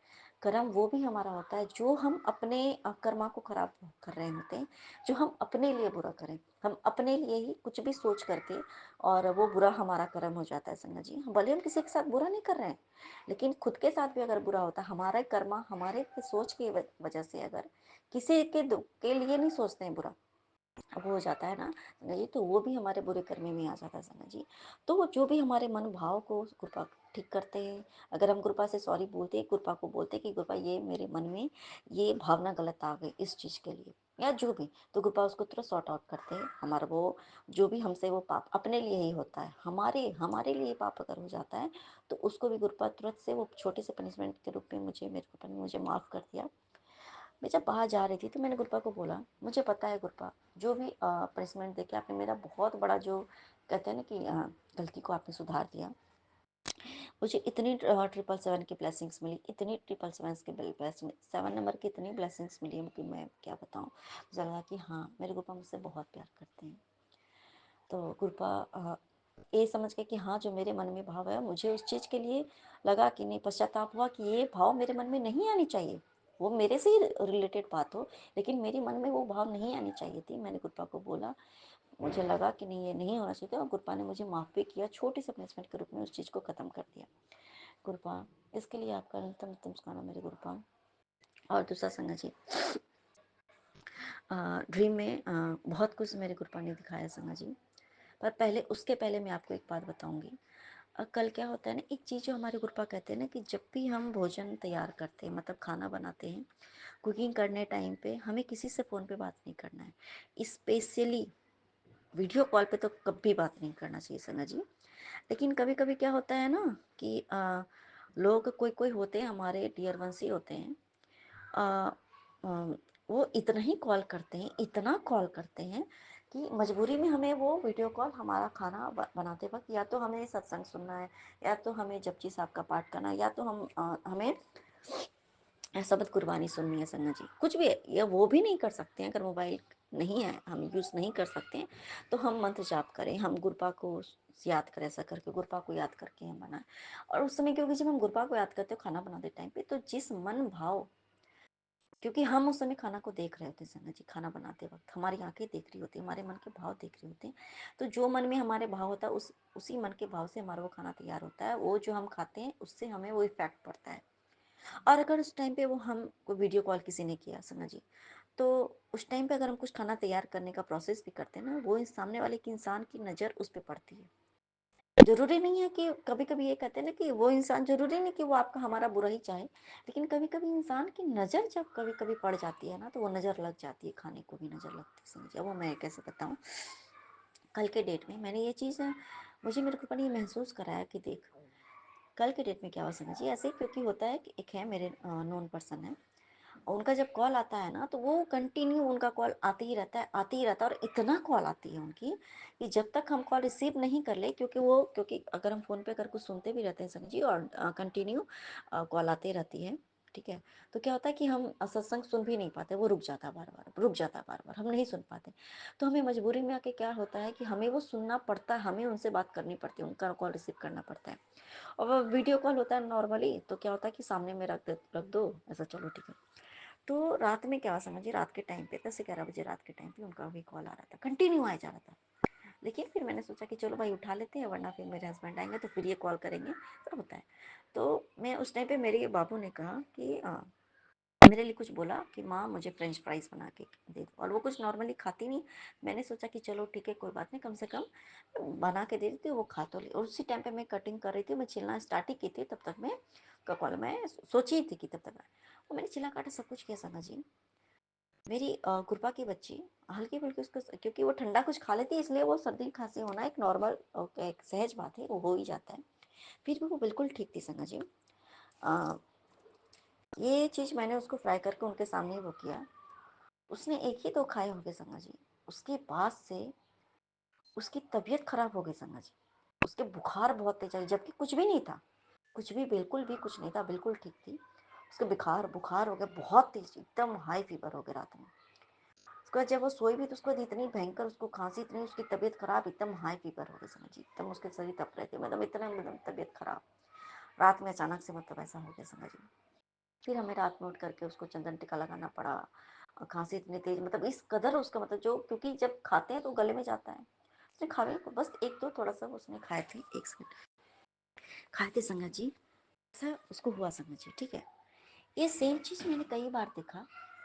कर्म वो भी हमारा होता है जो हम अपने कर्मा को खराब कर रहे होते हैं, जो हम अपने लिए बुरा करें, हम अपने लिए ही कुछ भी सोच करके, और वो बुरा हमारा कर्म हो जाता है संगत जी। भले हम किसी के साथ बुरा नहीं कर रहे हैं, लेकिन खुद के साथ भी अगर बुरा होता है, हमारा कर्मा हमारे सोच की वजह से, अगर किसी के लिए नहीं सोचते हैं बुरा, वो हो जाता है ना संगत जी, तो वो भी हमारे बुरे कर्म में आ जाता है संगत जी। तो वो जो भी हमारे मनोभाव को कृपा ठीक करते हैं, अगर हम कृपा से सॉरी बोलते हैं, कृपा को बोलते हैं कि कृपा ये मेरे मन में ये भावना गलत आ गई इस चीज़ के लिए, या जो भी, तो कृपा उसको तुरंत सॉर्ट आउट करते हैं। हमारा वो जो भी हमसे वो पाप अपने लिए ही होता है, हमारे हमारे लिए पाप अगर हो जाता है, तो उसको भी कृपा तुरंत से वो छोटे से पनिशमेंट के रूप में मेरे कृपा ने मुझे माफ़ कर दिया। मैं जब बाहर जा रही थी तो मैंने गुरपा को बोला, मुझे पता है गुरपा, जो भी पनिशमेंट देके आपने मेरा बहुत बड़ा जो कहते हैं ना कि गलती को आपने सुधार दिया। मुझे इतनी 777 की ब्लेसिंग्स मिली, इतनी 777 की ब्लेसिंग, 7 नंबर की इतनी ब्लेसिंग्स मिली है कि मैं क्या बताऊँ। मुझे लगा कि हाँ, मेरे गुरुपा मुझसे बहुत प्यार करते हैं। तो गुरुपा ये समझ के कि हाँ, जो मेरे मन में भाव है, मुझे उस चीज़ के लिए लगा कि नहीं, पश्चाताप हुआ कि ये भाव मेरे मन में नहीं आनी चाहिए। वो मेरे से ही रिलेटेड बात हो, लेकिन मेरे मन में वो भाव नहीं आनी चाहिए थी। मैंने गुरुपा को बोला, मुझे लगा कि नहीं, ये नहीं होना चाहिए था, और गुरुपा ने मुझे माफ़ भी किया, छोटी सी पनिशमेंट के रूप में उस चीज़ को ख़त्म कर दिया। गुरुपा, इसके लिए आपका अनंतम उत्तम शुक्राना मेरे गुरुपा। और दूसरा संगा जी, ड्रीम में बहुत कुछ मेरे गुरुपा ने दिखाया संगा जी। पर पहले, उसके पहले मैं आपको एक बात बताऊंगी। कल क्या होता है ना, एक चीज़ जो हमारे गुरुपा कहते हैं ना, कि जब भी हम भोजन तैयार करते हैं, मतलब खाना बनाते हैं, कुकिंग करने टाइम पे हमें किसी से फ़ोन पे बात नहीं करना है। स्पेशली वीडियो कॉल पे तो कभी बात नहीं करना चाहिए संगा जी। लेकिन कभी कभी क्या होता है ना कि लोग कोई कोई होते हैं, हमारे डियर वंस ही होते हैं, आ, वो इतना ही कॉल करते हैं, इतना कॉल करते हैं कि मजबूरी में हमें वो वीडियो कॉल, हमारा खाना बनाते वक्त, या तो हमें सत्संग सुनना है, या तो हमें जपजी साहब का पाठ करना है, या तो हमें शबद कुर्बानी सुननी है संगत जी, कुछ भी है, या वो भी नहीं कर सकते हैं। अगर मोबाइल नहीं है, हम यूज़ नहीं कर सकते हैं, तो हम मंत्र जाप करें, हम गुरुपा को याद करें, ऐसा करके गुरुपा को याद करके हम बनाएं। और उस समय, क्योंकि जब हम गुरुपा को याद करते हो खाना बनाते टाइम पे, तो जिस मन भाव, क्योंकि हम उस समय खाना को देख रहे होते हैं संगत जी, खाना बनाते वक्त हमारी आंखें देख रही होती है, हमारे मन के भाव देख रहे होते हैं। तो जो मन में हमारे भाव होता है, उसी मन के भाव से हमारा वो खाना तैयार होता है। वो जो हम खाते हैं, उससे हमें वो इफेक्ट पड़ता है। और अगर उस टाइम पे वो हम को वीडियो कॉल किसी ने किया समझ जी, तो उस टाइम पे अगर हम कुछ खाना तैयार करने का प्रोसेस भी करते हैं ना, वो इस सामने वाले की इंसान की नज़र उस पर पड़ती है। जरूरी नहीं है कि, कभी कभी ये कहते हैं ना कि वो इंसान, जरूरी नहीं कि वो आपका हमारा बुरा ही चाहे, लेकिन कभी कभी इंसान की नज़र जब कभी कभी पड़ जाती है ना, तो वो नज़र लग जाती है, खाने को भी नज़र लगती है समझिए। वो मैं कैसे बताऊँ, कल के डेट में मैंने ये चीज़, मुझे मेरे को ये महसूस कराया कि देख, कल के डेट में क्या हुआ समझिए, ऐसे ही क्योंकि होता है कि एक है मेरे नोन पर्सन है, उनका जब कॉल आता है ना, तो वो कंटिन्यू उनका कॉल आते ही रहता है, आते ही रहता है, और इतना कॉल आती है उनकी कि जब तक हम कॉल रिसीव नहीं कर ले, क्योंकि अगर हम फ़ोन पे अगर कुछ सुनते भी रहते हैं संग जी, और कंटिन्यू कॉल आते रहती है, ठीक है, तो क्या होता है कि हम सत्संग सुन भी नहीं पाते, वो रुक जाता है, बार बार रुक जाता है, बार बार हम नहीं सुन पाते। तो हमें मजबूरी में आके क्या होता है कि हमें वो सुनना पड़ता है, हमें उनसे बात करनी पड़ती है, उनका कॉल रिसीव करना पड़ता है। और वो वीडियो कॉल होता है नॉर्मली, तो क्या होता है कि सामने में रख दो, ऐसा, चलो ठीक है। तो रात में क्या समझिए, रात के टाइम पे 10 से 11 बजे रात के टाइम पे उनका भी कॉल आ रहा था, कंटिन्यू आया जा रहा था। लेकिन फिर मैंने सोचा कि चलो भाई उठा लेते हैं, वरना फिर मेरे हस्बैंड आएंगे तो फिर ये कॉल करेंगे, तो होता है। तो मैं उस टाइम पे, मेरे बाबू ने कहा कि मेरे लिए कुछ बोला कि माँ मुझे फ्रेंच फ्राइज़ बना के दे दो, और वो कुछ नॉर्मली खाती नहीं। मैंने सोचा कि चलो ठीक है, कोई बात नहीं, कम से कम बना के दे देती हूँ, वो खा तो ले। और उसी टाइम पे मैं कटिंग कर रही थी, मैं चिल्लाना स्टार्ट ही की थी, तब तक मैं का कॉल मैं सोची ही थी कि तब तक वो मैंने चिल्ला काटा, सब कुछ किया संगा जी। मेरी गुरबा की बच्ची हल्की फुल्की उसको, क्योंकि वो ठंडा कुछ खा लेती है, इसलिए वो सर्दी खांसी होना एक नॉर्मल, एक सहज बात है, वो हो ही जाता है। फिर भी वो बिल्कुल ठीक थी संगा जी। अ, ये चीज़ मैंने उसको फ्राई करके उनके सामने ही वो किया। उसने एक ही दो खाए होंगे संगा जी, उसके बाद से उसकी तबीयत खराब हो गई संगा जी। उसके बुखार बहुत तेज आई, जबकि कुछ भी नहीं था, कुछ भी, बिल्कुल भी कुछ नहीं था, बिल्कुल ठीक थी। उसके बुखार बुखार हो गया बहुत तेज, एकदम हाई फीवर हो गया रात में। उसके बाद जब वो सोई भी, तो उसके बाद इतनी भयंकर उसको खांसी, इतनी उसकी तबीयत खराब, एकदम हाई फीवर हो गई समझिए, एकदम उसके शरीर तप रहे थे, मतलब इतना, मतलब तबीयत खराब। रात में अचानक से मतलब ऐसा हो गया समझिए। फिर हमें रात में उठ करके उसको चंदन टीका लगाना पड़ा। और खांसी इतनी तेज, मतलब इस कदर उसका, मतलब जो, क्योंकि जब खाते हैं तो गले में जाता है। उसने खावे बस एक दो थोड़ा सा उसने खाए थे, एक सेकंड, खाए थे संगत जी, ऐसा उसको हुआ संगत जी, ठीक है। ये सेम चीज़ मैंने कई बार देखा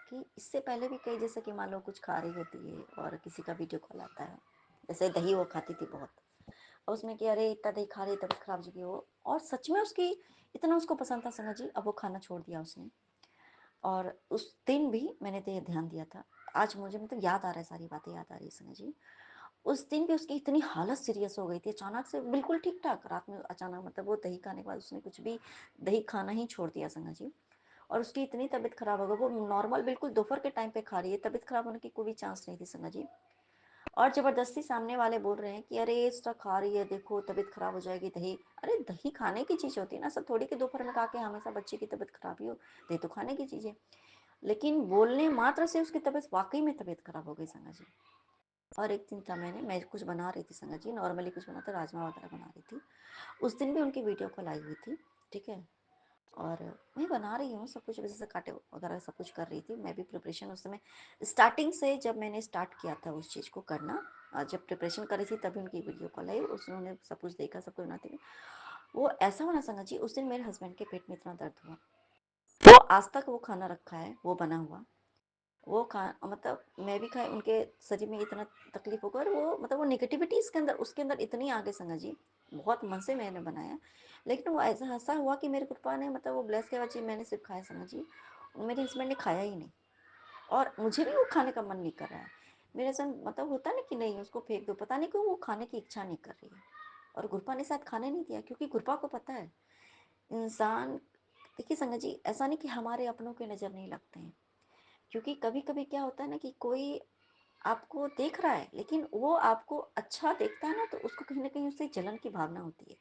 कि इससे पहले भी कई, जैसे कि मान लो कुछ खा रही होती है और किसी का वीडियो कॉल आता है, जैसे दही वो खाती थी बहुत, और उसमें कि अरे इतना दही खा रही, तबीयत खराब जी हो, और सच में उसकी इतना उसको पसंद था संगत जी, अब वो खाना छोड़ दिया उसने। और उस दिन भी मैंने तो ये ध्यान दिया था, आज मुझे मतलब याद आ रहा है, सारी बातें याद आ रही है संगत जी। उस दिन भी उसकी इतनी हालत सीरियस हो गई थी, अचानक से बिल्कुल ठीक ठाक, रात में अचानक, मतलब वो दही खाने के बाद उसने कुछ भी दही खाना ही छोड़ दिया संगत जी। और उसकी इतनी तबीयत खराब हो गई, वो नॉर्मल बिल्कुल दोपहर के टाइम पे खा रही है, तबीयत खराब होने की कोई भी चांस नहीं थी संगत जी। और ज़बरदस्ती सामने वाले बोल रहे हैं कि अरे एक्स्ट्रा खा रही है, देखो तबीयत खराब हो जाएगी दही। अरे दही खाने की चीज़ होती है ना, सब थोड़ी कि दोपहर में खा के हमेशा बच्चे की तबीयत खराब ही हो। दही तो खाने की चीज़ है। लेकिन बोलने मात्र से उसकी तबीयत, वाक़ई में तबीयत खराब हो गई संगा जी। और एक दिन था, मैं कुछ बना रही थी संगा जी, नॉर्मली कुछ बना था, राजमा वगैरह बना रही थी। उस दिन भी उनकी वीडियो कॉल आई हुई थी, ठीक है? और मैं बना रही हूँ सब कुछ, वैसे से काटे वगैरह सब कुछ कर रही थी। मैं भी प्रिपरेशन उस समय स्टार्टिंग से, जब मैंने स्टार्ट किया था उस चीज़ को करना, जब प्रिपरेशन कर रही थी तभी उनकी वीडियो कॉल आई, उन्होंने सब कुछ देखा, सब कुछ बनाते हुए। वो ऐसा हुआ ना संगत जी, उस दिन मेरे हस्बैंड के पेट में इतना दर्द हुआ, वो आज तक वो खाना रखा है, वो बना हुआ, वो खा मतलब मैं भी खाए, उनके शरीर में इतना तकलीफ होगा, और वो मतलब वो नेगेटिविटी इसके अंदर, उसके अंदर इतनी आ गई संगत जी। बहुत मन से मैंने बनाया, लेकिन वो ऐसा हुआ कि मेरे कृपा ने, मतलब वो ब्लेस के बच्चे मैंने सिर्फ खाया संगत जी, मेरे हस्बैंड ने खाया ही नहीं। और मुझे भी वो खाने का मन नहीं कर रहा है। मेरे हस्बैंड, मतलब होता ना कि नहीं उसको फेंक दो, पता नहीं क्यों वो खाने की इच्छा नहीं कर रही है। और गुरपा ने शायद खाने नहीं दिया, क्योंकि गुरपा को पता है इंसान, देखिए संगत जी, ऐसा नहीं कि हमारे अपनों के नज़र नहीं लगते हैं, क्योंकि कभी कभी क्या होता है ना कि कोई आपको देख रहा है, लेकिन वो आपको अच्छा देखता है ना, तो उसको कहीं ना कहीं उससे जलन की भावना होती है।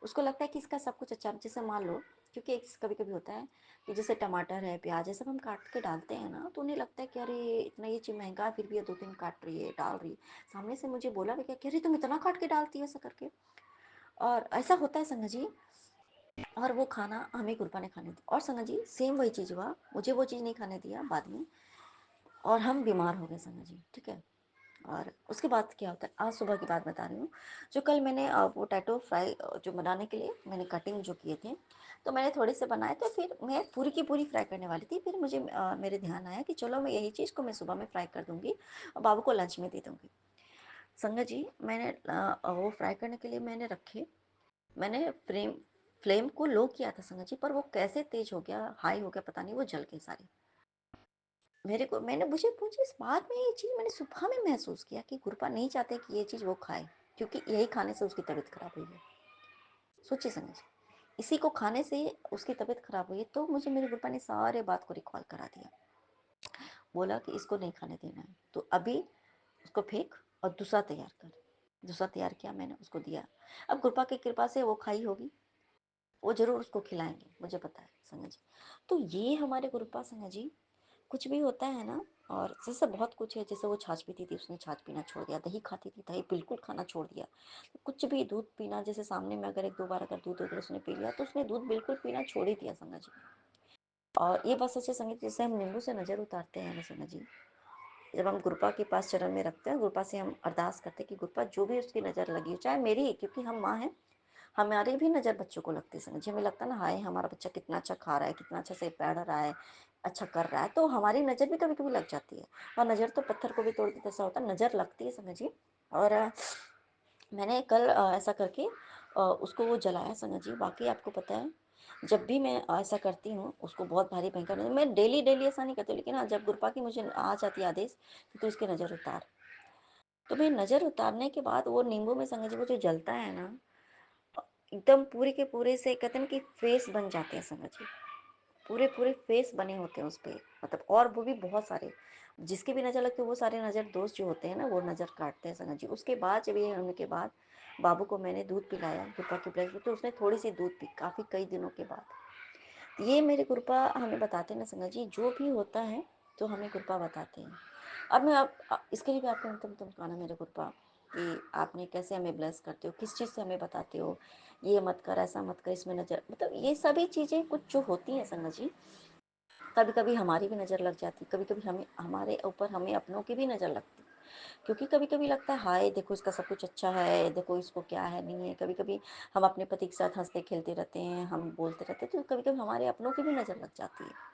उसको लगता है कि इसका सब कुछ अच्छा, जैसे मान लो, क्योंकि एक कभी कभी होता है कि जैसे टमाटर है, प्याज है, सब हम काट के डालते हैं ना, तो उन्हें लगता है कि अरे इतना ये चीज़ महंगा है, फिर भी ये दो तीन काट रही है, डाल रही है। सामने से मुझे बोला भी क्या कि अरे तुम इतना काट के डालती है, ऐसा करके। और ऐसा होता है संगत जी। और वो खाना हमें गुरपा ने खाने दिया, और संगत जी सेम वही चीज़ हुआ, मुझे वो चीज़ नहीं खाने दिया बाद में, और हम बीमार हो गए संगत जी, ठीक है। और उसके बाद क्या होता है, आज सुबह की बात बता रही हूँ। जो कल मैंने पोटैटो फ्राई जो बनाने के लिए मैंने कटिंग जो किए थे, तो मैंने थोड़े से बनाए, तो फिर मैं पूरी की पूरी फ्राई करने वाली थी। फिर मुझे मेरे ध्यान आया कि चलो मैं यही चीज़ को मैं सुबह में फ्राई कर दूंगी और बाबू को लंच में दे दूंगी। संगत जी मैंने वो फ्राई करने के लिए मैंने रखे, मैंने फ्लेम को लो किया था संगत जी, पर वो कैसे तेज हो गया, हाई हो गया, पता नहीं, वो जल गई सारी। मेरे को मैंने मुझे मुझे इस बात में, ये चीज़ मैंने सुबह में महसूस किया कि गुरपा नहीं चाहते कि ये चीज़ वो खाए, क्योंकि यही खाने से उसकी तबीयत खराब हुई है। सोचिए समझिए, इसी को खाने से उसकी तबीयत खराब हुई है। तो मुझे मेरे गुरपा ने सारे बात को रिकॉल करा दिया, बोला कि इसको नहीं खाने देना है, तो अभी उसको फेंक और दूसरा तैयार कर। दूसरा तैयार किया मैंने, उसको दिया। अब गुरपा की कृपा से वो खाई होगी, वो जरूर उसको खिलाएंगे, मुझे पता है संगत जी। तो ये हमारे गुरुपा संगत जी, कुछ भी होता है ना, और जैसे बहुत कुछ है, जैसे वो छाछ पीती थी, उसने छाछ पीना छोड़ दिया, दही खाती थी, दही बिल्कुल खाना छोड़ दिया। कुछ भी दूध पीना, जैसे सामने में अगर एक दो बार अगर दूध अगर उसने पी लिया, तो उसने दूध बिल्कुल पीना छोड़ ही दिया संगत जी। और ये बात सच है संगत जी, जैसे हम नींबू से नजर उतारते हैं ना संगत जी, जब हम गुरुपा के पास चरण में रखते हैं, गुरुपा से हम अरदास करते हैं कि गुरुपा जो भी उसकी नज़र लगी हो, चाहे मेरी, क्योंकि हम माँ हैं, हमारी भी नज़र बच्चों को लगती है संगत जी। हमें लगता है ना, हाय हमारा बच्चा कितना अच्छा खा रहा है, कितना अच्छा से पढ़ रहा है, अच्छा कर रहा है, तो हमारी नज़र भी कभी कभी लग जाती है। और नज़र तो पत्थर को भी तोड़ देता, ऐसा होता है, नज़र लगती है संगत जी। और मैंने कल ऐसा करके उसको वो जलाया संगत जी। बाकी आपको पता है, जब भी मैं ऐसा करती हूँ उसको बहुत भारी भयंकर मैं डेली डेली ऐसा नहीं करती, लेकिन हाँ, जब गुरपा की मुझे आ जाती है आदेश कि तू इसकी नज़र उतार, तो मैं नज़र उतारने के बाद वो नींबू में संगत जी वो जो जलता है ना, एकदम पूरे के पूरे से कहते हैं ना कि फेस बन जाते हैं संगत जी, पूरे पूरे फेस बने होते हैं उस पर, मतलब, और वो भी बहुत सारे, जिसकी भी नज़र लगती है वो सारे नज़र दोस्त जो होते हैं ना, वो नज़र काटते हैं संगत जी। उसके बाद जब ये होने के बाद बाबू को मैंने दूध पिलाया, गुरपा की ब्लेस, तो उसने थोड़ी सी दूध पी, काफ़ी कई दिनों के बाद। ये मेरे गुरपा हमें बताते हैं ना संगत जी, जो भी होता है तो हमें गुरपा बताते हैं। अब मैं आप इसके लिए भी आपको तुम कहना मेरे गुरपा कि आपने कैसे हमें ब्लेस करते हो, किस चीज़ से हमें बताते हो, ये मत कर, ऐसा मत कर, इसमें नज़र, मतलब ये सभी चीज़ें कुछ जो होती हैं संगत जी, कभी कभी हमारी भी नज़र लग जाती, कभी कभी हमें, हमारे ऊपर हमें अपनों की भी नज़र लगती, क्योंकि कभी कभी लगता है हाय देखो इसका सब कुछ अच्छा है, देखो इसको क्या है नहीं है। कभी कभी हम अपने पति के साथ हंसते खेलते रहते हैं, हम बोलते रहते हैं, तो कभी कभी हमारे अपनों की भी नज़र लग जाती है।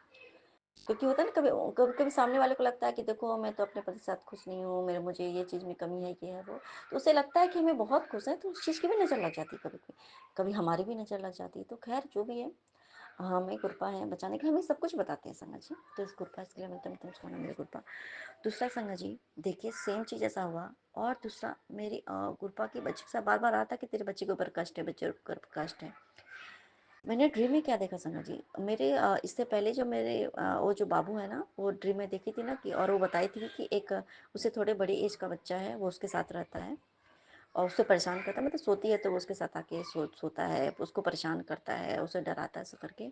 क्योंकि होता है ना, कभी कभी कभी सामने वाले को लगता है कि देखो मैं तो अपने पति के साथ खुश नहीं हूँ, मेरे मुझे ये चीज़ में कमी है, ये है वो, तो उसे लगता है कि हमें बहुत खुश है, तो उस चीज़ की भी नज़र लग जाती है, कभी कभी कभी हमारी भी नज़र लग जाती है। तो खैर जो भी है, हमें कृपा है बचाने के लिए, हमें सब कुछ बताते हैं संगत जी। तो इस कृपा, इसके लिए मैं तुम सुना मेरी कृपा। दूसरा संगत जी, देखिए सेम चीज़ ऐसा हुआ। और दूसरा, मेरी गुरपा की बच्ची के साथ बार बार आता कि तेरे बच्चे के ऊपर कष्ट है, बच्चे के ऊपर कष्ट है। मैंने ड्रीम में क्या देखा संगा जी, मेरे इससे पहले जो मेरे वो जो बाबू है ना, वो ड्रीम में देखी थी ना कि, और वो बताई थी कि एक उससे थोड़े बड़ी एज का बच्चा है, वो उसके साथ रहता है और उससे परेशान करता है, मतलब सोती है तो वो उसके साथ आके सोता है, उसको परेशान करता है, उसे डराता है, ऐसा करके।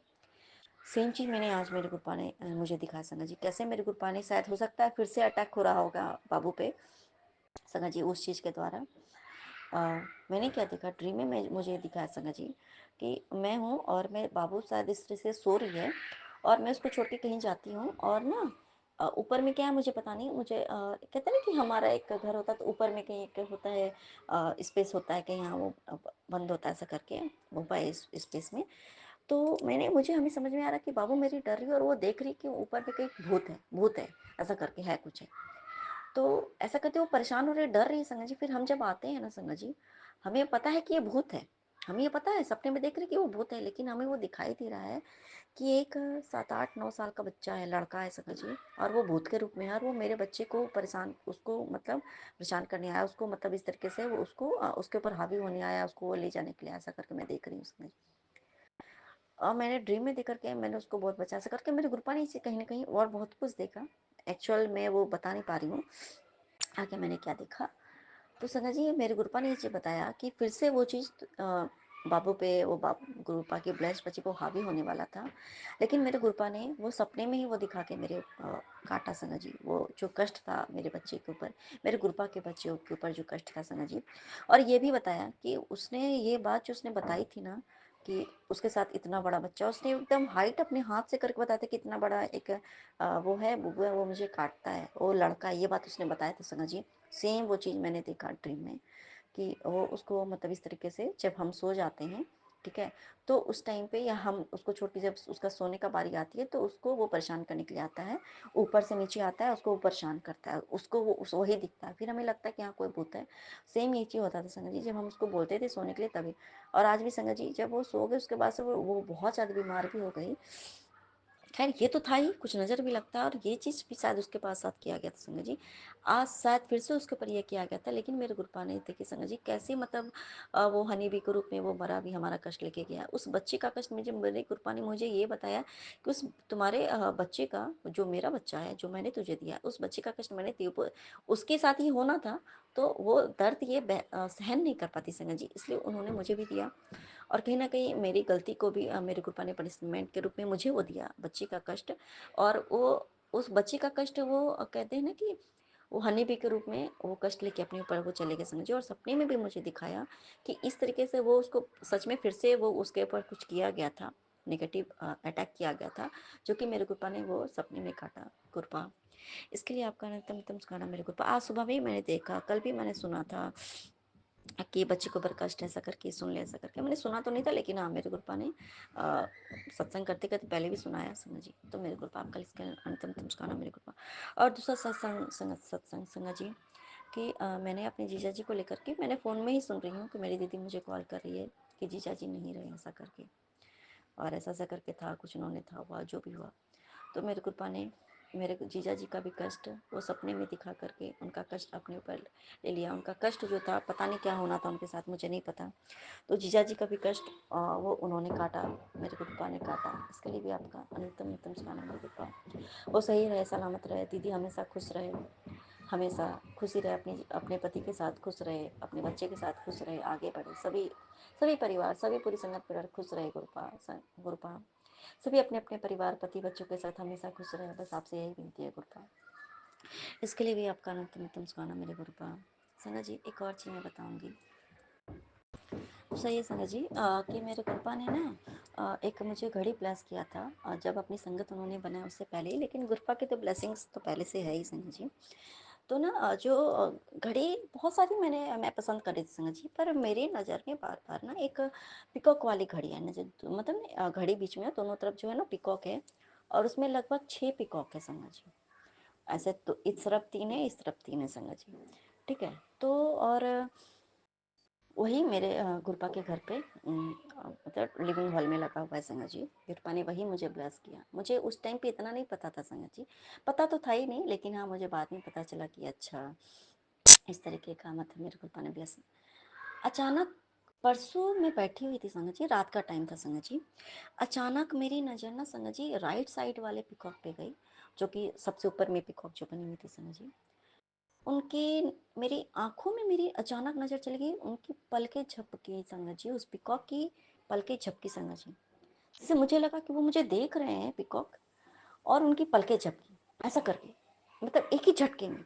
सेम चीज़ मैंने आज मेरे गुप्पा ने मुझे दिखाया संगा जी। कैसे मेरे गुप्पा ने, शायद हो सकता है फिर से अटैक हो रहा होगा बाबू पे संगा जी, उस चीज़ के द्वारा। मैंने क्या देखा ड्रीम में, मुझे दिखाया संगा जी कि मैं हूँ और मैं बाबू शायद इस तरह से सो रही है और मैं उसको छोड़ के कहीं जाती हूँ, और ना ऊपर में क्या है मुझे पता नहीं, मुझे कहते हैं ना कि हमारा एक घर होता है तो ऊपर में कहीं एक होता है, स्पेस होता है कहीं, हाँ वो बंद होता है ऐसा करके, वो इस स्पेस में। तो मुझे हमें समझ में आ रहा कि बाबू मेरी डर रही है और वो देख रही कि ऊपर पे कहीं भूत है, भूत है, ऐसा करके है कुछ है। तो ऐसा करते वो परेशान हो रहे, डर रही है संगा जी। फिर हम जब आते हैं ना संगा जी, हमें पता है कि ये भूत है, हमें ये पता है, सपने में देख रहे कि वो भूत है, लेकिन हमें वो दिखाई दे रहा है कि एक 7 8 9 साल का बच्चा है, लड़का है संगा जी, और वो भूत के रूप में है, और वो मेरे बच्चे को परेशान, उसको मतलब परेशान करने आया, उसको मतलब इस तरीके से वो उसको उसके ऊपर हावी होने आया, उसको वो ले जाने के लिए, ऐसा करके मैं देख रही हूँ संगा जी। और मैंने ड्रीम में देख करके मैंने उसको बहुत बचा, ऐसा करके मेरे गुरुपा ने इसे कहीं ना कहीं और बहुत कुछ देखा, एक्चुअल में वो बता नहीं पा रही हूँ आगे मैंने क्या देखा। तो संगा जी मेरे गुरुपा ने ये बताया कि फिर से वो चीज़ बाबू पे, वो गुरुपा की ब्लेस्ड बच्चे को हावी होने वाला था, लेकिन मेरे गुरुपा ने वो सपने में ही वो दिखा के मेरे काटा संगा जी, वो जो कष्ट था मेरे बच्चे के ऊपर, मेरे गुरुपा के बच्चे के ऊपर जो कष्ट था संगा जी। और ये भी बताया कि उसने ये बात जो उसने बताई थी ना कि उसके साथ इतना बड़ा बच्चा, उसने एकदम हाइट अपने हाथ से करके बताया था कि इतना बड़ा एक वो है बुबू है, वो मुझे काटता है, वो लड़का है, ये बात उसने बताया था संगा जी। सेम वो चीज़ मैंने देखा ड्रीम में कि वो उसको मतलब इस तरीके से जब हम सो जाते हैं, ठीक है, तो उस टाइम पे या हम उसको छोड़ के जब उसका सोने का बारी आती है तो उसको वो परेशान करने के लिए आता है, ऊपर से नीचे आता है, उसको वो परेशान करता है, उसको वो वही दिखता है, फिर हमें लगता है कि हाँ कोई भूत है। सेम ये चीज़ होता था संगत जी, जब हम उसको बोलते थे सोने के लिए तभी। और आज भी संगत जी जब वो सो गए उसके बाद से वो बहुत ज़्यादा बीमार भी हो गई। खैर ये तो था ही, कुछ नज़र भी लगता है, और ये चीज़ भी शायद उसके पास साथ किया गया था संगत जी। आज शायद फिर से उसके ऊपर ये किया गया था, लेकिन मेरे गुरुपा ने देखिए संगत जी कैसे मतलब वो हनी बी के रूप में वो मरा भी, हमारा कष्ट लेके गया। उस बच्चे का कष्ट मुझे, मेरे गुरुपा ने मुझे ये बताया कि उस तुम्हारे बच्चे का, जो मेरा बच्चा है जो मैंने तुझे दिया, उस बच्चे का कष्ट मैंने उसके साथ ही होना था, तो वो दर्द ये सहन नहीं कर पाती संगत जी, इसलिए उन्होंने मुझे भी दिया। और कहीं न कहीं मेरी गलती को भी मेरे गुरुपा ने पनिशमेंट के रूप में मुझे वो दिया, बच्चे का कष्ट। और वो उस बच्चे का कष्ट वो कहते हैं ना कि वो हनी बी के रूप में वो कष्ट लेके अपने ऊपर वो चले गए समझिए। और सपने में भी मुझे दिखाया कि इस तरीके से वो उसको सच में फिर से वो उसके ऊपर कुछ किया गया था, नेगेटिव अटैक किया गया था, जो कि मेरे गुरुपा ने वो सपने में काटा। गुरुपा इसके लिए आपका नतम नतम गाना मेरे गुरुपा। आज सुबह भी मैंने देखा, कल भी मैंने सुना था कि बच्चे को ऊपर कष्ट ऐसा करके सुन ले, ऐसा करके मैंने सुना तो नहीं था, लेकिन हाँ मेरे गुरुपा ने सत्संग करते करते पहले भी सुनाया संगत जी। तो मेरे गुरुपा आपका इसका अंतिम मुस्काना मेरे गुरुपा। और दूसरा सत्संग संगत जी कि मैंने अपने जीजा जी को लेकर के, मैंने फ़ोन में ही सुन रही हूँ कि मेरी दीदी मुझे कॉल कर रही है कि जीजा जी नहीं रहे ऐसा करके, और ऐसा ऐसा करके था कुछ, उन्होंने था हुआ जो भी हुआ। तो मेरे कृपा ने मेरे जीजा जी का भी कष्ट वो सपने में दिखा करके उनका कष्ट अपने ऊपर ले लिया। उनका कष्ट जो था पता नहीं क्या होना था उनके साथ, मुझे नहीं पता। तो जीजा जी का भी कष्ट वो उन्होंने काटा, मेरे कृपा ने काटा। इसके लिए भी आपका अनुत्तम उत्तम सुनाना मेरे कृपा। वो सही रहे, सलामत रहे, दीदी हमेशा खुश रहे, हमेशा खुशी रहे, अपने अपने पति के साथ खुश रहे, अपने बच्चे के साथ खुश रहे, आगे बढ़े, सभी सभी परिवार, सभी पूरी संगत परिवार खुश रहे। गुरुपा गुरुपा सभी अपने अपने परिवार, पति बच्चों के साथ हमेशा खुश रहे, बस आपसे यही विनती है गुरुपा। इसके लिए भी आपका अनंत अनंत मुस्काना मेरे गुरुपा। संगत जी एक और चीज़ मैं बताऊंगी, सही है संगत जी कि मेरे गुरुपा ने ना एक मुझे घड़ी ब्लेस किया था, जब अपनी संगत उन्होंने बनाया उससे पहले ही, लेकिन गुरुपा की तो ब्लेसिंग्स तो पहले से है ही संगत जी। तो ना जो घड़ी बहुत सारी मैं पसंद कर रही थी संगत जी, पर मेरी नज़र में बार बार ना एक पिकॉक वाली घड़ी है नजर, मतलब घड़ी बीच में दोनों तरफ जो है ना पिकॉक है, और उसमें लगभग 6 पिकॉक है संगत जी। ऐसे तो इस तरफ 3 है, इस तरफ 3 है संगत जी, ठीक है। तो और वही मेरे गुरपा के घर पे मतलब लिविंग हॉल में लगा हुआ है संगत जी। गुरपा ने वही मुझे ब्लेस किया। मुझे उस टाइम पे इतना नहीं पता था संगत जी, पता तो था ही नहीं, लेकिन हाँ मुझे बाद में पता चला कि अच्छा इस तरीके का मतलब मेरे गुरपा ने ब्लेस। अचानक परसों मैं बैठी हुई थी संगत जी, रात का टाइम था संगत जी। अचानक मेरी नज़र ना संगत जी राइट साइड वाले पीकॉक पे गई, जो कि सबसे ऊपर में पीकॉक जो बनी हुई थी संगत जी। उनके मेरी आँखों में मेरी अचानक नज़र चली गई, उनकी पलकें झपकी संगत जी, उस पीकॉक की पलकें झपकी संगत जी। जैसे मुझे लगा कि वो मुझे देख रहे हैं पीकॉक, और उनकी पलकें झपकी, ऐसा करके, मतलब एक ही झटके में।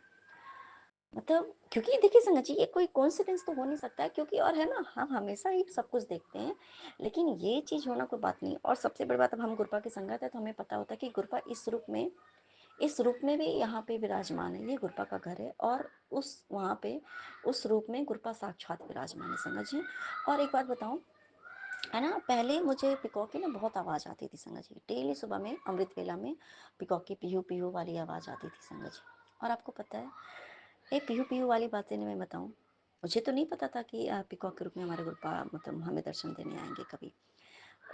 मतलब क्योंकि देखिए संगत जी, ये कोई कोइंसिडेंस तो हो नहीं सकता है, क्योंकि और है ना, हम हमेशा ही सब कुछ देखते हैं, लेकिन ये चीज़ होना कोई बात नहीं। और सबसे बड़ी बात, अब हम गुरपा की संगत है तो हमें पता होता है कि गुरपा इस रूप में भी यहाँ पे विराजमान है, ये गुरपा का घर है, और उस वहाँ पे उस रूप में गुरपा साक्षात विराजमान है संगत जी। और एक बात बताऊँ, है ना, पहले मुझे पीकॉक की ना बहुत आवाज़ आती थी संगत जी, डेली सुबह में अमृत वेला में पीकॉक की पीहू पीहू वाली आवाज़ आती थी संगत जी। और आपको पता है, ये पीहू पीहू वाली बातें मैं बताऊँ, मुझे तो नहीं पता था कि पीकॉक के रूप में हमारे गुरपा मतलब हमें दर्शन देने आएंगे कभी।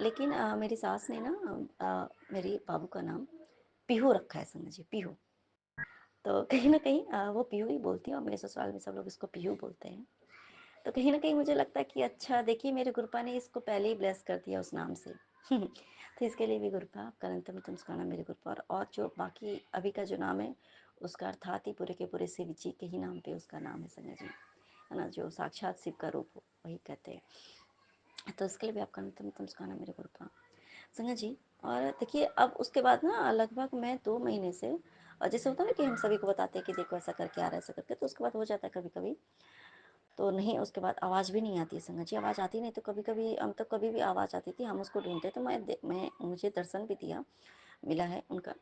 लेकिन मेरी सास ने ना मेरे बाबू का नाम पीहू रखा है संगत जी, पीहू। तो कहीं ना कहीं वो पीहू ही बोलती है, और मेरे ससुराल में सब लोग इसको पीहू बोलते हैं। तो कहीं ना कहीं मुझे लगता है कि अच्छा देखिए, मेरे गुरपा ने इसको पहले ही ब्लेस कर दिया उस नाम से। तो इसके लिए भी गुरपा करंतम तुमस्काना मेरे गुरपा। और जो बाकी अभी का जो नाम है, उसका अर्थात ही पूरे के पूरे शिव जी के ही नाम पे उसका नाम है संजय जी, है ना, जो साक्षात शिव का रूप हो वही कहते हैं। तो इसके लिए भी आपका करंतम तुमस्काना मेरे गुरपा संजय जी। और देखिए, अब उसके बाद ना लगभग मैं 2 महीने से, और जैसे होता है ना कि हम सभी को बताते हैं कि देखो ऐसा करके आ रहा है, ऐसा करके, तो उसके बाद हो जाता है कभी कभी, तो नहीं, उसके बाद आवाज़ भी नहीं आती है संगत जी, आवाज़ आती नहीं, तो कभी कभी हम तो कभी भी आवाज़ आती थी, हम उसको ढूंढते, तो मैं मुझे दर्शन भी दिया, मिला है उनका।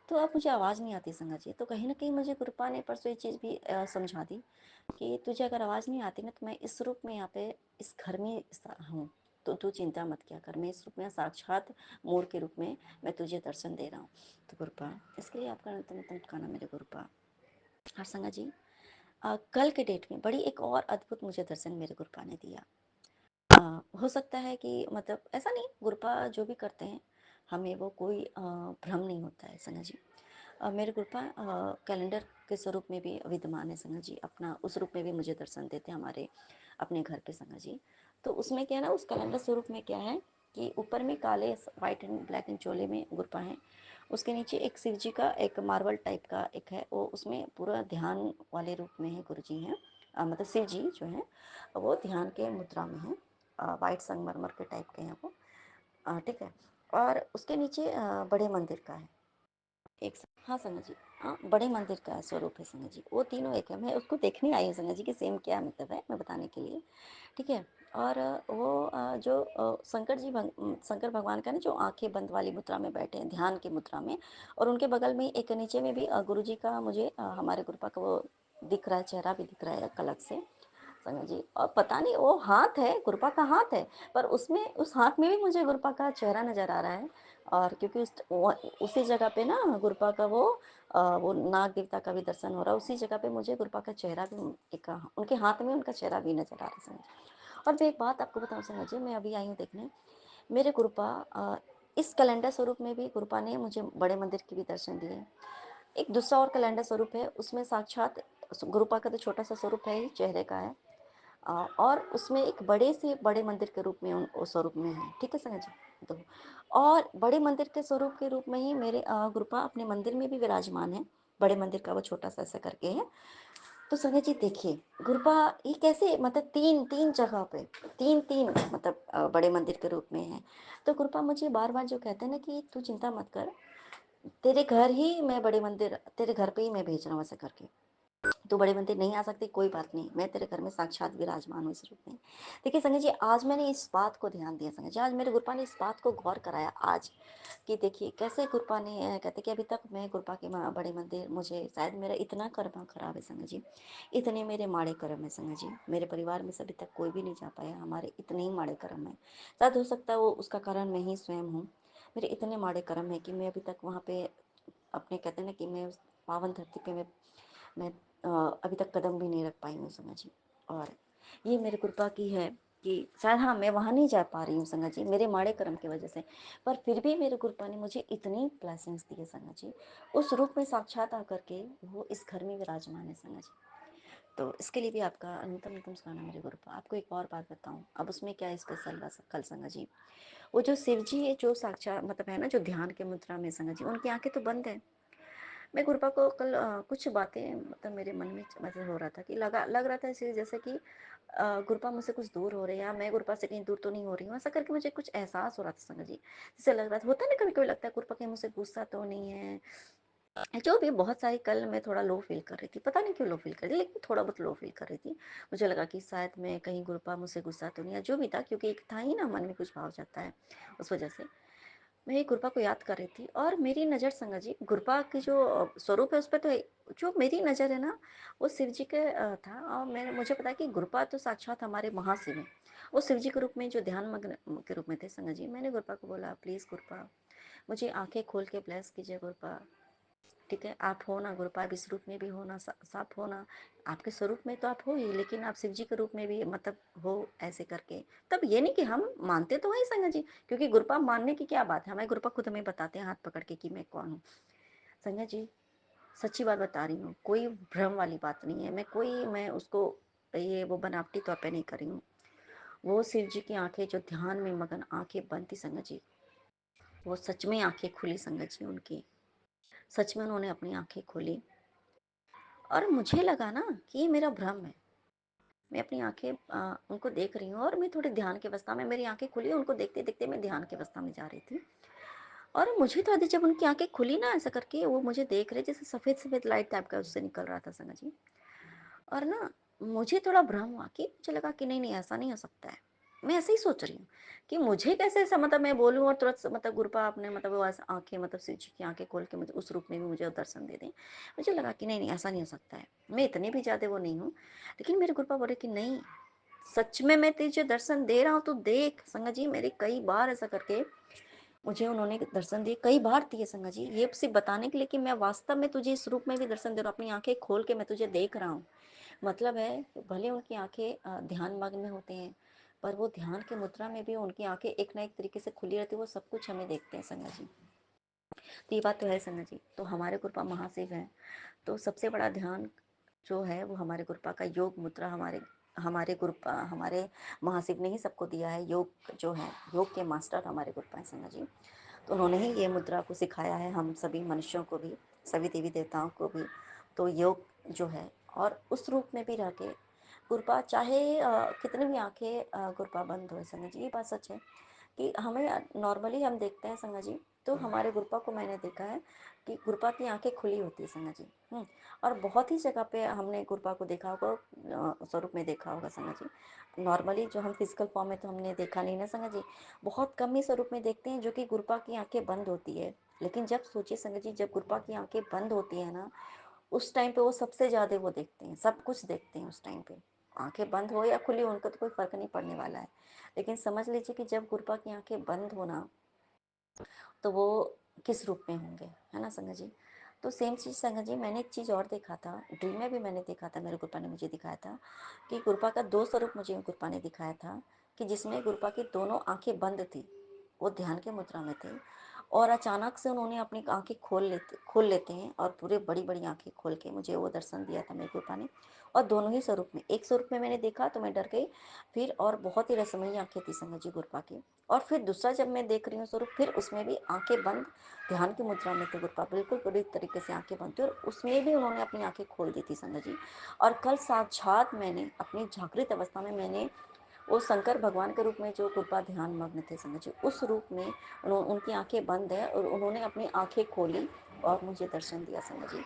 तो अब मुझे आवाज़ नहीं आती संगत जी, तो कहीं ना कहीं मुझे कृपा ने परसों ये चीज़ भी समझा दी कि तुझे अगर आवाज़ नहीं आती ना, तो मैं इस रूप में यहाँ पे इस घर में हूँ, तो तू चिंता मत किया कर, मैं इस रूप में साक्षात मोर के रूप में मैं तुझे दर्शन दे रहा हूँ। तो गुरुपा, इसके लिए आपका नतम काना मेरे गुरुपा। और संगत जी, कल के डेट में बड़ी एक और अद्भुत मुझे दर्शन मेरे गुरुपा ने दिया। हो सकता है कि मतलब ऐसा नहीं, गुरुपा जो भी करते हैं हमें वो कोई भ्रम नहीं होता है संगत जी। मेरे गुरुपा कैलेंडर के स्वरूप में भी विद्यमान है संगत जी, अपना उस रूप में भी मुझे दर्शन देते हैं हमारे अपने घर पे संगत जी। तो उसमें क्या है ना, उस कैलेंडर स्वरूप में क्या है कि ऊपर में काले वाइट एंड ब्लैक एंड चोले में गुरुपा है, उसके नीचे एक शिव जी का एक मार्बल टाइप का एक है, वो उसमें पूरा ध्यान वाले रूप में है, गुरु जी हैं, मतलब शिव जी जो हैं वो ध्यान के मुद्रा में हैं, वाइट संगमरमर के टाइप के हैं वो, ठीक है। और उसके नीचे बड़े मंदिर का है एक, हाँ संगत जी, हाँ बड़े मंदिर का स्वरूप है संगत जी, वो तीनों एक है। मैं उसको देखने आई हूँ संगत जी कि सेम क्या मतलब है, मैं बताने के लिए, ठीक है। और वो जो शंकर भगवान का ना, जो आंखें बंद वाली मुद्रा में बैठे हैं, ध्यान की मुद्रा में, और उनके बगल में एक नीचे में भी गुरु जी का मुझे हमारे गुरुपा का वो दिख रहा है, चेहरा भी दिख रहा है अलग से संगत जी। और पता नहीं वो हाथ है, गुरुपा का हाथ है, पर उसमें उस हाथ में भी मुझे गुरुपा का चेहरा नजर आ रहा है। और क्योंकि उसी जगह पे ना गुरुपा का वो नाग देवता का भी दर्शन हो रहा है, उसी जगह पे मुझे गुरुपा का चेहरा भी एक उनके हाथ में उनका चेहरा भी नजर आ रहा है संगत जी। और मैं एक बात आपको बताऊँ संगत जी, मैं अभी आई हूँ देखने, मेरे गुरुपा इस कैलेंडर स्वरूप में भी गुरुपा ने मुझे बड़े मंदिर के भी दर्शन दिए। एक दूसरा और कैलेंडर स्वरूप है, उसमें साक्षात गुरुपा का तो छोटा सा स्वरूप है ही, चेहरे का है, और उसमें एक बड़े से बड़े मंदिर के रूप में उस स्वरूप में है, ठीक है संगत जी। तो और बड़े मंदिर के स्वरूप के रूप में ही मेरे गुरुपा अपने मंदिर में भी विराजमान है, बड़े मंदिर का वो छोटा सा ऐसा करके है। तो संगत जी देखिए, गुरुपा ये कैसे, मतलब तीन तीन जगह पे तीन तीन मतलब बड़े मंदिर के रूप में है। तो गुरुपा मुझे बार बार जो कहते हैं ना कि तू चिंता मत कर, तेरे घर ही मैं बड़े मंदिर, तेरे घर पे ही मैं भेज रहा हूँ ऐसा करके, तू बड़े मंदिर नहीं आ सकती, कोई बात नहीं, मैं तेरे घर में साक्षात विराजमान हूँ इस रूप में। देखिए संजय जी, आज मैंने इस बात को ध्यान दिया संजय जी, आज मेरे गुरुपा ने इस बात को गौर कराया आज, कि देखिए कैसे गुरुपा ने कहते कि अभी तक मैं गुरुपा के बड़े मंदिर, मुझे शायद मेरा इतना कर्म खराब है संजय जी, इतने मेरे माड़े कर्म है संजय जी, मेरे परिवार में से अभी तक कोई भी नहीं जा पाया, हमारे इतने ही माड़े कर्म है। शायद हो सकता है वो उसका कारण मैं ही स्वयं हूँ, मेरे इतने माड़े कर्म है कि मैं अभी तक वहाँ पे अपने कहते हैं ना कि मैं उस पावन धरती पे मैं अभी तक कदम भी नहीं रख पाई हूँ संगत जी। और ये मेरे कृपा की है कि शायद हाँ मैं वहाँ नहीं जा पा रही हूँ संगत जी, मेरे माड़े कर्म की वजह से, पर फिर भी मेरे कृपा ने मुझे इतनी ब्लेसिंग्स दी है संगत जी, उस रूप में साक्षात आकर के वो इस घर में विराजमान है संगत जी। तो इसके लिए भी आपका अनंतम अनंतम शुक्राना मेरे गुरुपा। आपको एक और बात बताऊँ, अब उसमें क्या स्पेशल रहा कल संगा जी, वो जो शिव जी है, जो साक्षात मतलब है ना, जो ध्यान के मुद्रा में संगा जी, उनकी आंखें तो बंद है। मैं गुरुपा को कल कुछ बातें मतलब मेरे मन में मतलब हो रहा था कि लग रहा था ऐसे जैसे कि गुरुपा मुझसे कुछ दूर हो रहे हैं, या मैं गुरुपा से कहीं दूर तो नहीं हो रही हूँ, ऐसा करके मुझे कुछ एहसास हो रहा था संगत जी। जैसे लग रहा था, होता है ना कभी कभी लगता है गुरुपा कहीं मुझसे गुस्सा तो नहीं है, जो भी बहुत सारी। कल मैं थोड़ा लो फील कर रही थी, पता नहीं क्यों लो फील कर रही थी, लेकिन थोड़ा बहुत लो फील कर रही थी। मुझे लगा कि शायद मैं कहीं गुरुपा मुझसे गुस्सा तो नहीं है, जो भी था, क्योंकि एक था ही ना, मन में कुछ भाव जाता है, उस वजह से मैं गुरबा को याद कर रही थी। और मेरी नज़र संगत जी, गुरबा की जो स्वरूप है उस पर तो जो मेरी नज़र है ना, वो शिव जी के था। और मैंने मुझे पता है कि गुरबा तो साक्षात हमारे महाशिव हैं। वो शिव जी के रूप में जो ध्यान मग्न के रूप में थे संगत जी। मैंने गुरबा को बोला, प्लीज़ गुरबा मुझे आंखें खोल के ब्लेस कीजिए गुरबा। ठीक है, आप हो ना गुरुपा, आप इस रूप में भी हो ना, साफ हो ना, आपके स्वरूप में तो आप हो ही, लेकिन आप शिव जी के रूप में भी मतलब हो, ऐसे करके। तब ये नहीं कि हम मानते तो हैं संगत जी, क्योंकि गुरुपा मानने की क्या बात है, हमें गुरुपा खुद हमें बताते हैं हाथ पकड़ के कि मैं कौन हूँ। संगत जी, सच्ची बात बता रही हूँ, कोई भ्रम वाली बात नहीं है, मैं उसको ये वो बनावटी तौर पे नहीं कर रही हूँ। वो शिव जी की आंखें जो ध्यान में मगन आंखें बंद थी संगत जी, वो सच में आंखें खुली संगत जी उनकी, सच में उन्होंने अपनी आंखें खोली। और मुझे लगा ना कि ये मेरा भ्रम है, मैं अपनी आंखें उनको देख रही हूँ, और मैं थोड़ी ध्यान की अवस्था में, मेरी आंखें खुली, उनको देखते देखते मैं ध्यान की अवस्था में जा रही थी। और मुझे तो आदि जब उनकी आंखें खुली ना, ऐसा करके वो मुझे देख रहे, जैसे सफेद सफेद लाइट टाइप का उससे निकल रहा था संगा जी। और ना, मुझे थोड़ा भ्रम हुआ, कि मुझे लगा कि नहीं नहीं, ऐसा नहीं हो सकता है। मैं ऐसे ही सोच रही हूँ कि मुझे कैसे ऐसा, मतलब मैं बोलूँ और तुरंत मतलब गुरुपा आपने मतलब वो आंखें, मतलब शिव जी की आंखें खोल के मुझे उस रूप में भी मुझे दर्शन दे दें। मुझे लगा कि नहीं नहीं, ऐसा नहीं हो सकता है, मैं इतनी भी ज्यादा वो नहीं हूँ। लेकिन मेरे गुरुपा बोले कि नहीं, सच में मैं तुझे दर्शन दे रहा हूँ, तो देख संगत जी। मेरे कई बार ऐसा करके मुझे उन्होंने दर्शन दिए, कई बार दिए संगत जी, ये सिर्फ बताने के लिए कि मैं वास्तव में तुझे इस रूप में भी दर्शन दे रहा हूँ, अपनी आंखें खोल के मैं तुझे देख रहा हूँ। मतलब है, भले उनकी आंखें ध्यान मग्न में होते हैं, पर वो ध्यान की मुद्रा में भी उनकी आंखें एक ना एक तरीके से खुली रहती है, वो सब कुछ हमें देखते हैं संगत जी। तो ये बात तो है संगत जी। तो हमारे कृपा महाशिव है, तो सबसे बड़ा ध्यान जो है वो हमारे गुरुपा का योग मुद्रा, हमारे गुरुपा, हमारे महाशिव ने ही सबको दिया है। योग जो है, योग के मास्टर हमारे गुरुपा है संगा जी। तो उन्होंने ही ये मुद्रा को सिखाया है हम सभी मनुष्यों को भी, सभी देवी देवताओं को भी। तो योग जो है, और उस रूप में भी रह के गुरुपा, चाहे कितनी भी आंखें गुरुपा बंद हो संगा जी, ये बात सच है कि हमें नॉर्मली हम देखते हैं संगा जी। तो हमारे गुरुपा को मैंने देखा है कि गुरुपा की आंखें खुली होती है संगा जी। और बहुत ही जगह पे हमने गुरुपा को देखा होगा, स्वरूप में देखा होगा संगा जी। नॉर्मली जो हम फिजिकल फॉर्म में तो हमने देखा नहीं ना संगा जी, बहुत कम ही स्वरूप में देखते हैं जो कि गुरुपा की आंखें बंद होती है। लेकिन जब सोचिए संगा जी, जब गुरुपा की आंखें बंद होती है ना, उस टाइम पे वो सबसे ज्यादा वो देखते हैं, सब कुछ देखते हैं उस टाइम पे। आंखें बंद हो या खुली, उनको तो कोई फर्क नहीं पड़ने वाला है। लेकिन समझ लीजिए कि जब गुरुपा की आंखें बंद होना, तो वो किस रूप में होंगे, है ना संगत जी। तो सेम चीज़ संगत जी, मैंने एक चीज़ और देखा था, ड्रीम में भी मैंने देखा था, मेरे गुरुपा ने मुझे दिखाया था कि गुरुपा का दो स्वरूप मुझे गुरुपा ने दिखाया था, कि जिसमें गुरुपा की दोनों आंखें बंद थी, वो ध्यान के मुद्रा में थे, और अचानक से उन्होंने अपनी आंखें खोल लेते हैं, और पूरे बड़ी बड़ी आंखें खोल के मुझे वो दर्शन दिया था मेरे गुरुपा ने। और दोनों ही स्वरूप में, एक स्वरूप में मैंने देखा तो मैं डर गई, फिर और बहुत ही रहस्यमयी आंखें थी संगत जी गुरुपा की। और फिर दूसरा जब मैं देख रही हूँ स्वरूप, फिर उसमें भी आंखें बंद, ध्यान की मुद्रा में थे गुरुपा, बिल्कुल पूरी तरीके से आंखें बंद थी, और उसमें भी उन्होंने अपनी आंखें खोल दी थी संगत जी। और कल साक्षात मैंने अपनी जागृत अवस्था में, मैंने वो शंकर भगवान के रूप में जो कृपा ध्यान मग्न थे संगत जी, उस रूप में उनकी आंखें बंद है, और उन्होंने अपनी आंखें खोली और मुझे दर्शन दिया संगत जी।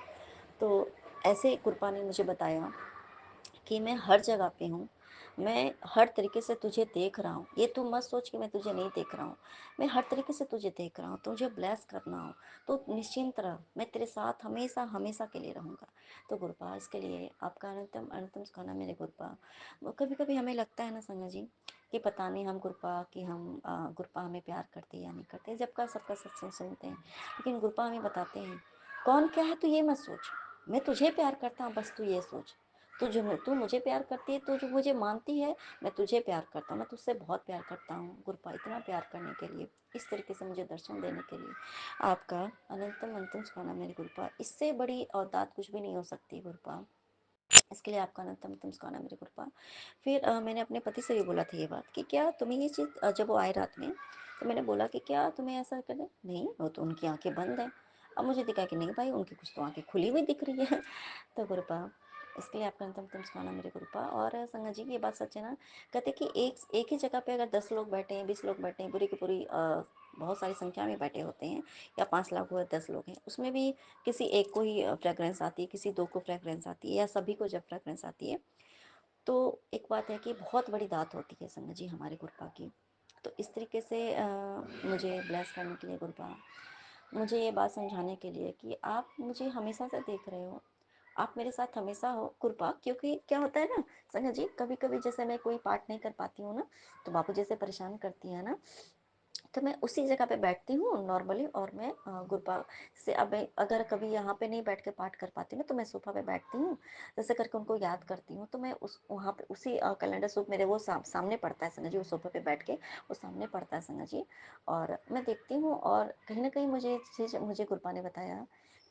तो ऐसे कृपा ने मुझे बताया कि मैं हर जगह पे हूँ, मैं हर तरीके से तुझे देख रहा हूँ, ये तू मत सोच कि मैं तुझे नहीं देख रहा हूँ, मैं हर तरीके से तुझे देख रहा हूँ, तुझे ब्लेस करना हो तो निश्चिंत रह, मैं तेरे साथ हमेशा हमेशा के लिए रहूँगा। तो गुरुपा, इसके लिए आपका अनंतम अनंतम सुखाना मेरे गुरुपा। वो कभी कभी हमें लगता है ना संगा जी, कि पता नहीं हम गुरुपा, कि हम गुरुपा हमें प्यार करते या नहीं करते, जब का सबका सत्संग सुनते हैं, लेकिन गुरुपा हमें बताते हैं कौन क्या है तू ये मत सोच, मैं तुझे प्यार करता हूँ, बस तू ये सोच, तू मुझे प्यार करती है, तू जो मुझे मानती है, मैं तुझे प्यार करता हूँ, मैं तुझसे बहुत प्यार करता हूँ गुरुपा, इतना प्यार करने के लिए, इस तरीके से मुझे दर्शन देने के लिए आपका अनंतम अनंतम सुखाना मेरे गुरुपा। इससे बड़ी औदात कुछ भी नहीं हो सकती गुरुपा। इसके लिए आपका अनंत अनंत मुस्काना मेरी कृपा। फिर मैंने अपने पति से भी बोला था ये बात कि क्या तुम्हें ये चीज़ जब वो आए रात में, तो मैंने बोला कि क्या तुम्हें ऐसा करना है? नहीं, वो तो उनकी आँखें बंद हैं। अब मुझे दिखा कि नहीं भाई, उनकी कुछ तो आँखें खुली हुई दिख रही है। तो कृपा, इसके लिए आपका अंतम तुम सुखाना मेरी कृपा। और संगत जी की ये बात सच है ना, कहते कि एक ही जगह पे अगर 10 लोग बैठे हैं, 20 लोग बैठे हैं, पूरी की पूरी बहुत सारी संख्या में बैठे होते हैं, या 5 लाख हुए, 10 लोग हैं, उसमें भी किसी एक को ही फ्रेग्रेंस आती है, किसी दो को फ्रेग्रेंस आती है, या सभी को जब फ्रेग्रेंस आती है, तो एक बात है कि बहुत बड़ी दात होती है संगत जी हमारी कृपा की। तो इस तरीके से मुझे ब्लेस करने के लिए कृपा, मुझे ये बात समझाने के लिए कि आप मुझे हमेशा से देख रहे हो, आप मेरे साथ हमेशा हो कृपा। क्योंकि क्या होता है ना संगत जी, कभी कभी जैसे मैं कोई पाठ नहीं कर पाती हूँ ना, तो बापू जैसे परेशान करती है ना, तो मैं उसी जगह पे बैठती हूँ नॉर्मली, और मैं गुरपा से, अब अगर कभी यहाँ पे नहीं बैठ के पाठ कर पाती हूँ, तो मैं सोफा पे बैठती हूँ, जैसे करके उनको याद करती हूँ। तो मैं उस वहाँ पे उसी कैलेंडर सूप मेरे वो सामने पड़ता है संगत जी, उस सोफे पे बैठ के वो सामने पड़ता है संगत जी, और मैं देखती हूँ। और कहीं ना कहीं मुझे चीज़ मुझे गुरपा ने बताया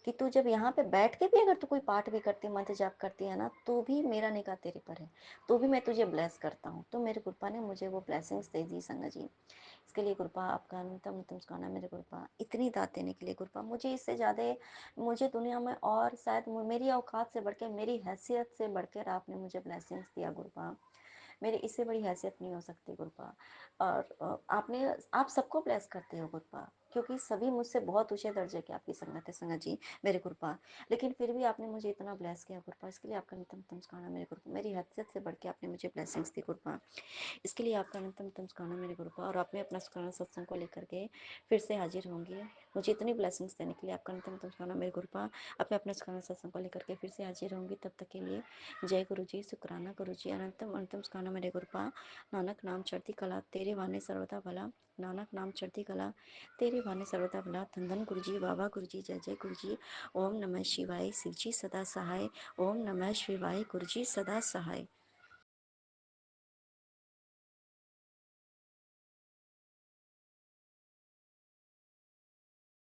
कि तू जब यहाँ पे बैठ के भी अगर तू कोई पाठ भी करती, मंत्र जाप करती है ना, तो भी मेरा निगाह तेरे पर है, तो भी मैं तुझे ब्लेस करता हूँ। तो मेरे गुरपा ने मुझे वो ब्लेसिंग्स दे दी संगत जी। इसके लिए कृपा आपका अनंतम अनंतम सुखाना मेरे कृपा, इतनी दात देने के लिए कृपा। मुझे इससे ज़्यादा, मुझे दुनिया में और शायद मेरी औकात से बढ़ के, मेरी हैसियत से बढ़कर आपने मुझे ब्लेसिंग्स दिया गुरुपा। मेरी इससे बड़ी हैसियत नहीं हो सकती गुरुपा। और आप सबको ब्लेस करते हो गुरुपा, क्योंकि सभी मुझसे बहुत ऊंचे दर्जे की आपकी संगत है संगत जी मेरे गुरुपा। लेकिन फिर भी आपने मुझे इतना ब्लेस किया गुरुपा, इसके लिए आपका नितम तम सुखाना मेरे गुरुपा। मेरी हैसियत से बढ़ के आपने मुझे ब्लेसिंग्स दी गुरुपा, इसके लिए आपका अनंतम तम सुखाना मेरे गुरुपा। और आप में अपना सुखाना सत्संग को लेकर के फिर से हाजिर होंगी, मुझे इतनी ब्लेसिंग्स देने के लिए आपका अनंतम तम सुखाना मेरे गुरुपा। अब मैं अपना सुखाना सत्संग को लेकर के फिर से हाजिर होंगी, तब तक के लिए जय गुरु जी, शुक्राना गुरु जी, अनंतम अनंतम सुखाना मेरे गुरुपा। नानक नाम चढ़ती कला तेरे वाने सर्वदा भला, नानक नाम चढ़ती कला तेरे वाने सर्वदा भला। धन धन गुरु जी, बाबा गुरु जी, जय जय गुरु जी। ओम नमः शिवाय, शिव जी सदा सहाय। ओम नमः शिवाय, गुरु जी सदा सहाय।